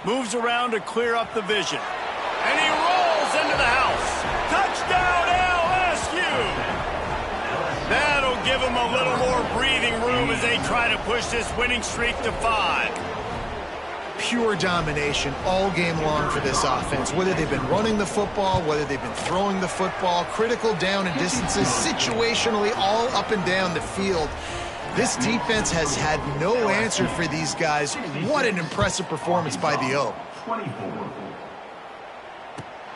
Moves around to clear up the vision. And he rolls into the house. Touchdown LSU! That'll give them a little more breathing room as they try to push this winning streak to 5. Pure domination all game long for this offense. Whether they've been running the football, whether they've been throwing the football, critical down and distances, situationally all up and down the field. This defense has had no answer for these guys. What an impressive performance by the O.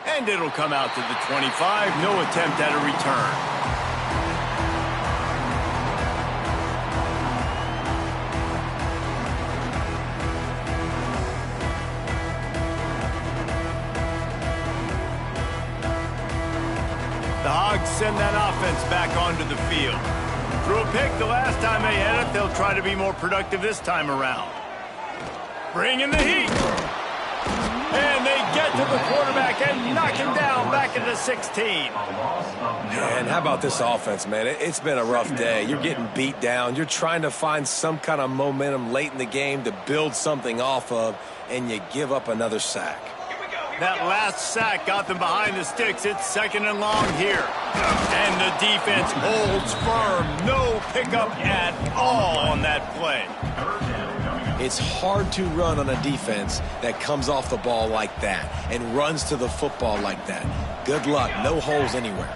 And it'll come out to the 25. No attempt at a return. The Hogs send that offense back onto the field. Threw a pick the last time they had it. They'll try to be more productive this time around. Bring in the heat. And they get to the quarterback and knock him down back at the 16. And how about this offense, man? It's been a rough day. You're getting beat down. You're trying to find some kind of momentum late in the game to build something off of, and you give up another sack. That last sack got them behind the sticks. It's 2nd and long here. And the defense holds firm. No pickup at all on that play. It's hard to run on a defense that comes off the ball like that and runs to the football like that. Good luck. No holes anywhere.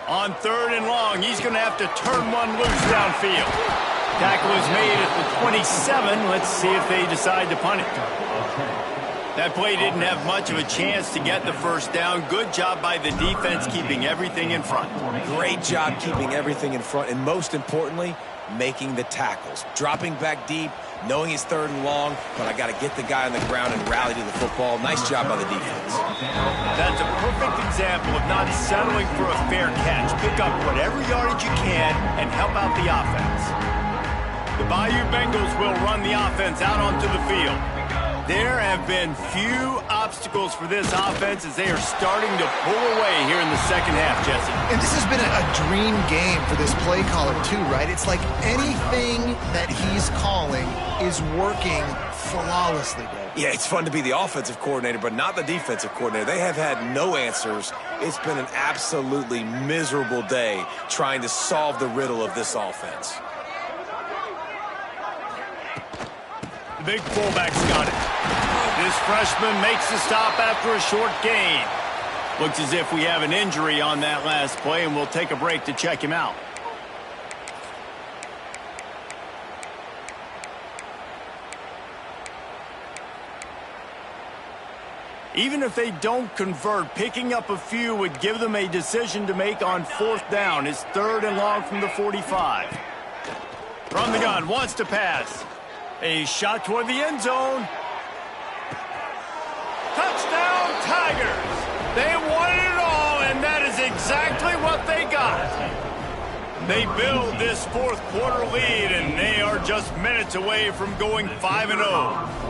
On 3rd and long, he's going to have to turn one loose downfield. Tackle is made at the 27. Let's see if they decide to punt it. That play didn't have much of a chance to get the 1st down. Good job by the defense keeping everything in front. Great job keeping everything in front, and most importantly, making the tackles, dropping back deep, knowing he's 3rd and long, but I got to get the guy on the ground and rally to the football. Nice job by the defense. That's a perfect example of not settling for a fair catch. Pick up whatever yardage you can and help out the offense. The Bayou Bengals will run the offense out onto the field. There have been few obstacles for this offense as they are starting to pull away here in the second half, Jesse. And this has been a dream game for this play caller too, right? It's like anything that he's calling is working flawlessly, Dave. Yeah, it's fun to be the offensive coordinator, but not the defensive coordinator. They have had no answers. It's been an absolutely miserable day trying to solve the riddle of this offense. The big fullback's got it. This freshman makes the stop after a short gain. Looks as if we have an injury on that last play, and we'll take a break to check him out. Even if they don't convert, picking up a few would give them a decision to make on 4th down. It's 3rd and long from the 45. From the gun, wants to pass. A shot toward the end zone. Touchdown, Tigers! They wanted it all, and that is exactly what they got. They build this 4th quarter lead, and they are just minutes away from going 5-0.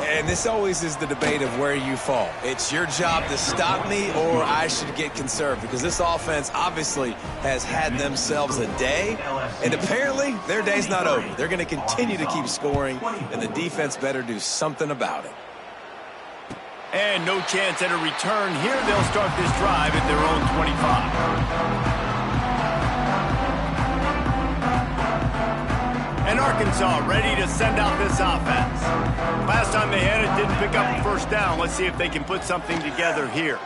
And this always is the debate of where you fall. It's your job to stop me, or I should get conserved, because this offense obviously has had themselves a day, and apparently their day's not over. They're going to continue to keep scoring, and the defense better do something about it. And no chance at a return here. They'll start this drive at their own 25. And Arkansas ready to send out this offense. Last time they had it, didn't pick up a 1st down. Let's see if they can put something together here.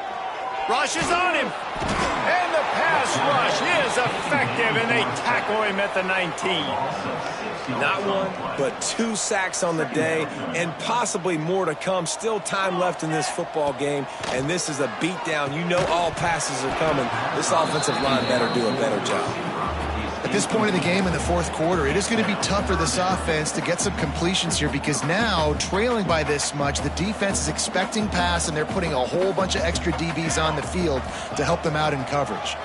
Rush is on him. And the pass rush is effective, and they tackle him at the 19. Not 1, but 2 sacks on the day, and possibly more to come. Still time left in this football game, and this is a beatdown. You know all passes are coming. This offensive line better do a better job. At this point in the game in the 4th quarter, it is going to be tough for this offense to get some completions here because now, trailing by this much, the defense is expecting pass, and they're putting a whole bunch of extra DBs on the field to help them out in coverage.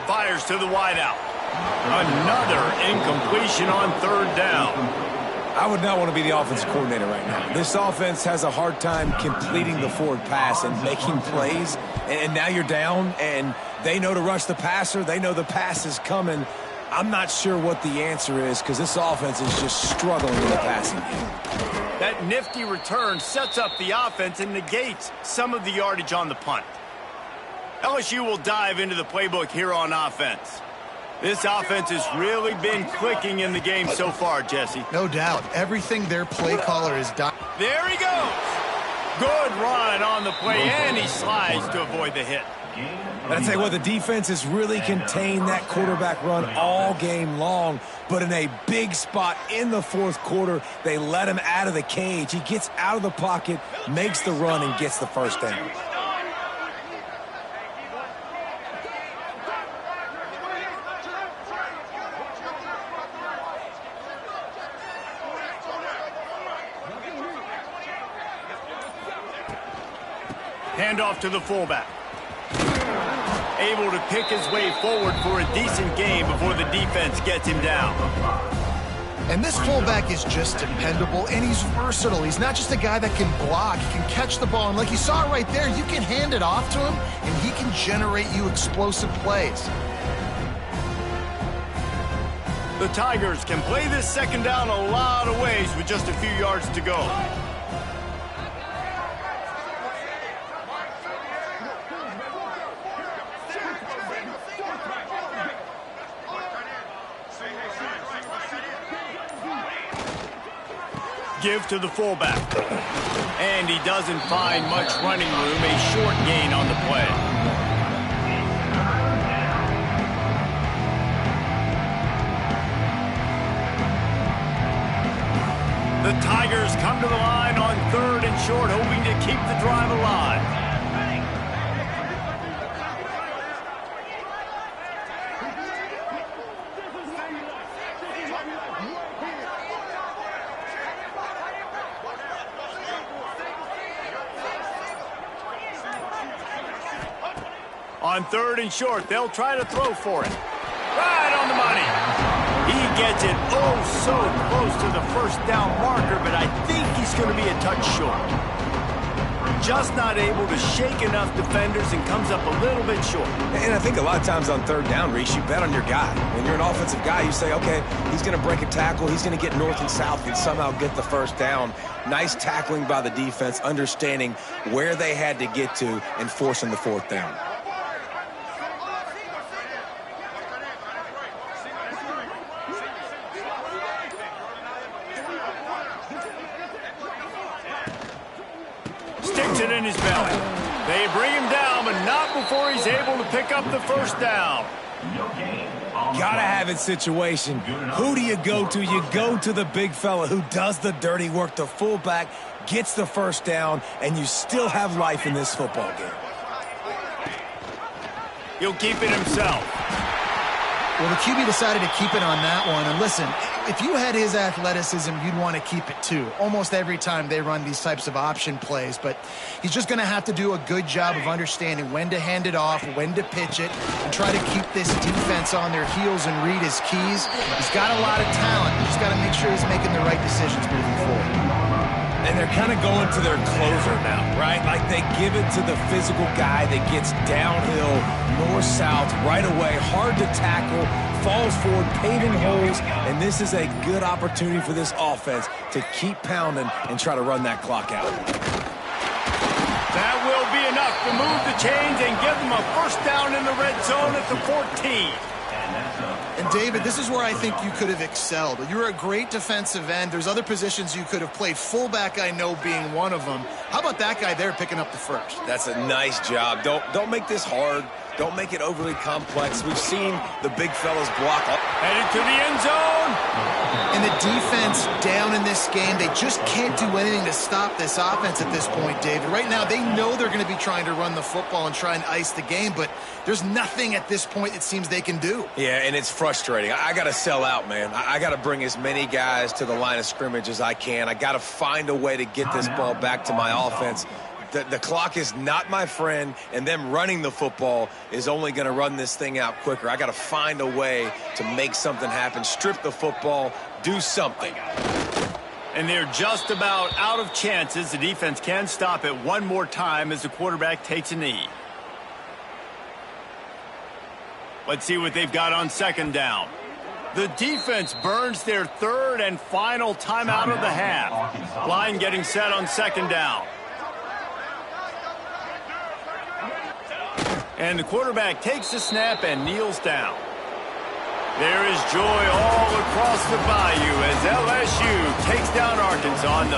Fires to the wideout. Another incompletion on 3rd down. I would not want to be the offensive coordinator right now. This offense has a hard time completing the forward pass and making plays, and now you're down, and they know to rush the passer. They know the pass is coming. I'm not sure what the answer is because this offense is just struggling in the passing game. That nifty return sets up the offense and negates some of the yardage on the punt. LSU will dive into the playbook here on offense. This offense has really been clicking in the game so far, Jesse. No doubt. Everything their play caller has done. There he goes. Good run on the play, and he slides to avoid the hit. And I tell you what, the defense has really contained that quarterback run all game long. But in a big spot in the 4th quarter, they let him out of the cage. He gets out of the pocket, makes the run, and gets the 1st down. Handoff to the fullback. Able to pick his way forward for a decent game before the defense gets him down. And this fullback is just dependable, and he's versatile. He's not just a guy that can block. He can catch the ball, and like you saw right there, you can hand it off to him, and he can generate you explosive plays. The Tigers can play this 2nd down a lot of ways with just a few yards to go. Give to the fullback. And he doesn't find much running room. A short gain on the play. The Tigers come to the line on 3rd and short, hoping to keep the drive alive. On 3rd and short, they'll try to throw for it. Right on the money. He gets it so close to the first down marker, but I think he's going to be a touch short. Just not able to shake enough defenders and comes up a little bit short. And I think a lot of times on 3rd down, Reese, you bet on your guy. When you're an offensive guy, you say, okay, he's going to break a tackle. He's going to get north and south and somehow get the first down. Nice tackling by the defense, understanding where they had to get to and forcing the 4th down. Sticks it in his belly. They bring him down, but not before he's able to pick up the first down. Gotta have it situation. Who do you go to? You go to the big fella who does the dirty work. The fullback gets the first down, and you still have life in this football game. He'll keep it himself. Well, the QB decided to keep it on that one. And listen, if you had his athleticism, you'd want to keep it too. Almost every time they run these types of option plays. But he's just going to have to do a good job of understanding when to hand it off, when to pitch it, and try to keep this defense on their heels and read his keys. He's got a lot of talent. He's got to make sure he's making the right decisions moving forward. And they're kind of going to their closer now, right? Like they give it to the physical guy that gets downhill, north-south, right away, hard to tackle, falls forward, paving holes, and this is a good opportunity for this offense to keep pounding and try to run that clock out. That will be enough to move the chains and give them a first down in the red zone at the 14. And, David, this is where I think you could have excelled. You're a great defensive end. There's other positions you could have played. Fullback, I know, being one of them. How about that guy there picking up the first? That's a nice job. Don't make this hard. Don't make it overly complex. We've seen the big fellas block up. Headed to the end zone. And the defense down in this game, they just can't do anything to stop this offense at this point, David. Right now, they know they're going to be trying to run the football and try and ice the game, but there's nothing at this point it seems they can do. Yeah, and it's frustrating. I got to sell out, man. I got to bring as many guys to the line of scrimmage as I can. I got to find a way to get this ball back to my offense. The clock is not my friend, and them running the football is only going to run this thing out quicker. I got to find a way to make something happen, strip the football, do something. And they're just about out of chances. The defense can stop it one more time as the quarterback takes a knee. Let's see what they've got on 2nd down. The defense burns their 3rd and final timeout of the half. Line getting set on 2nd down. And the quarterback takes the snap and kneels down. There is joy all across the bayou as LSU takes down Arkansas on the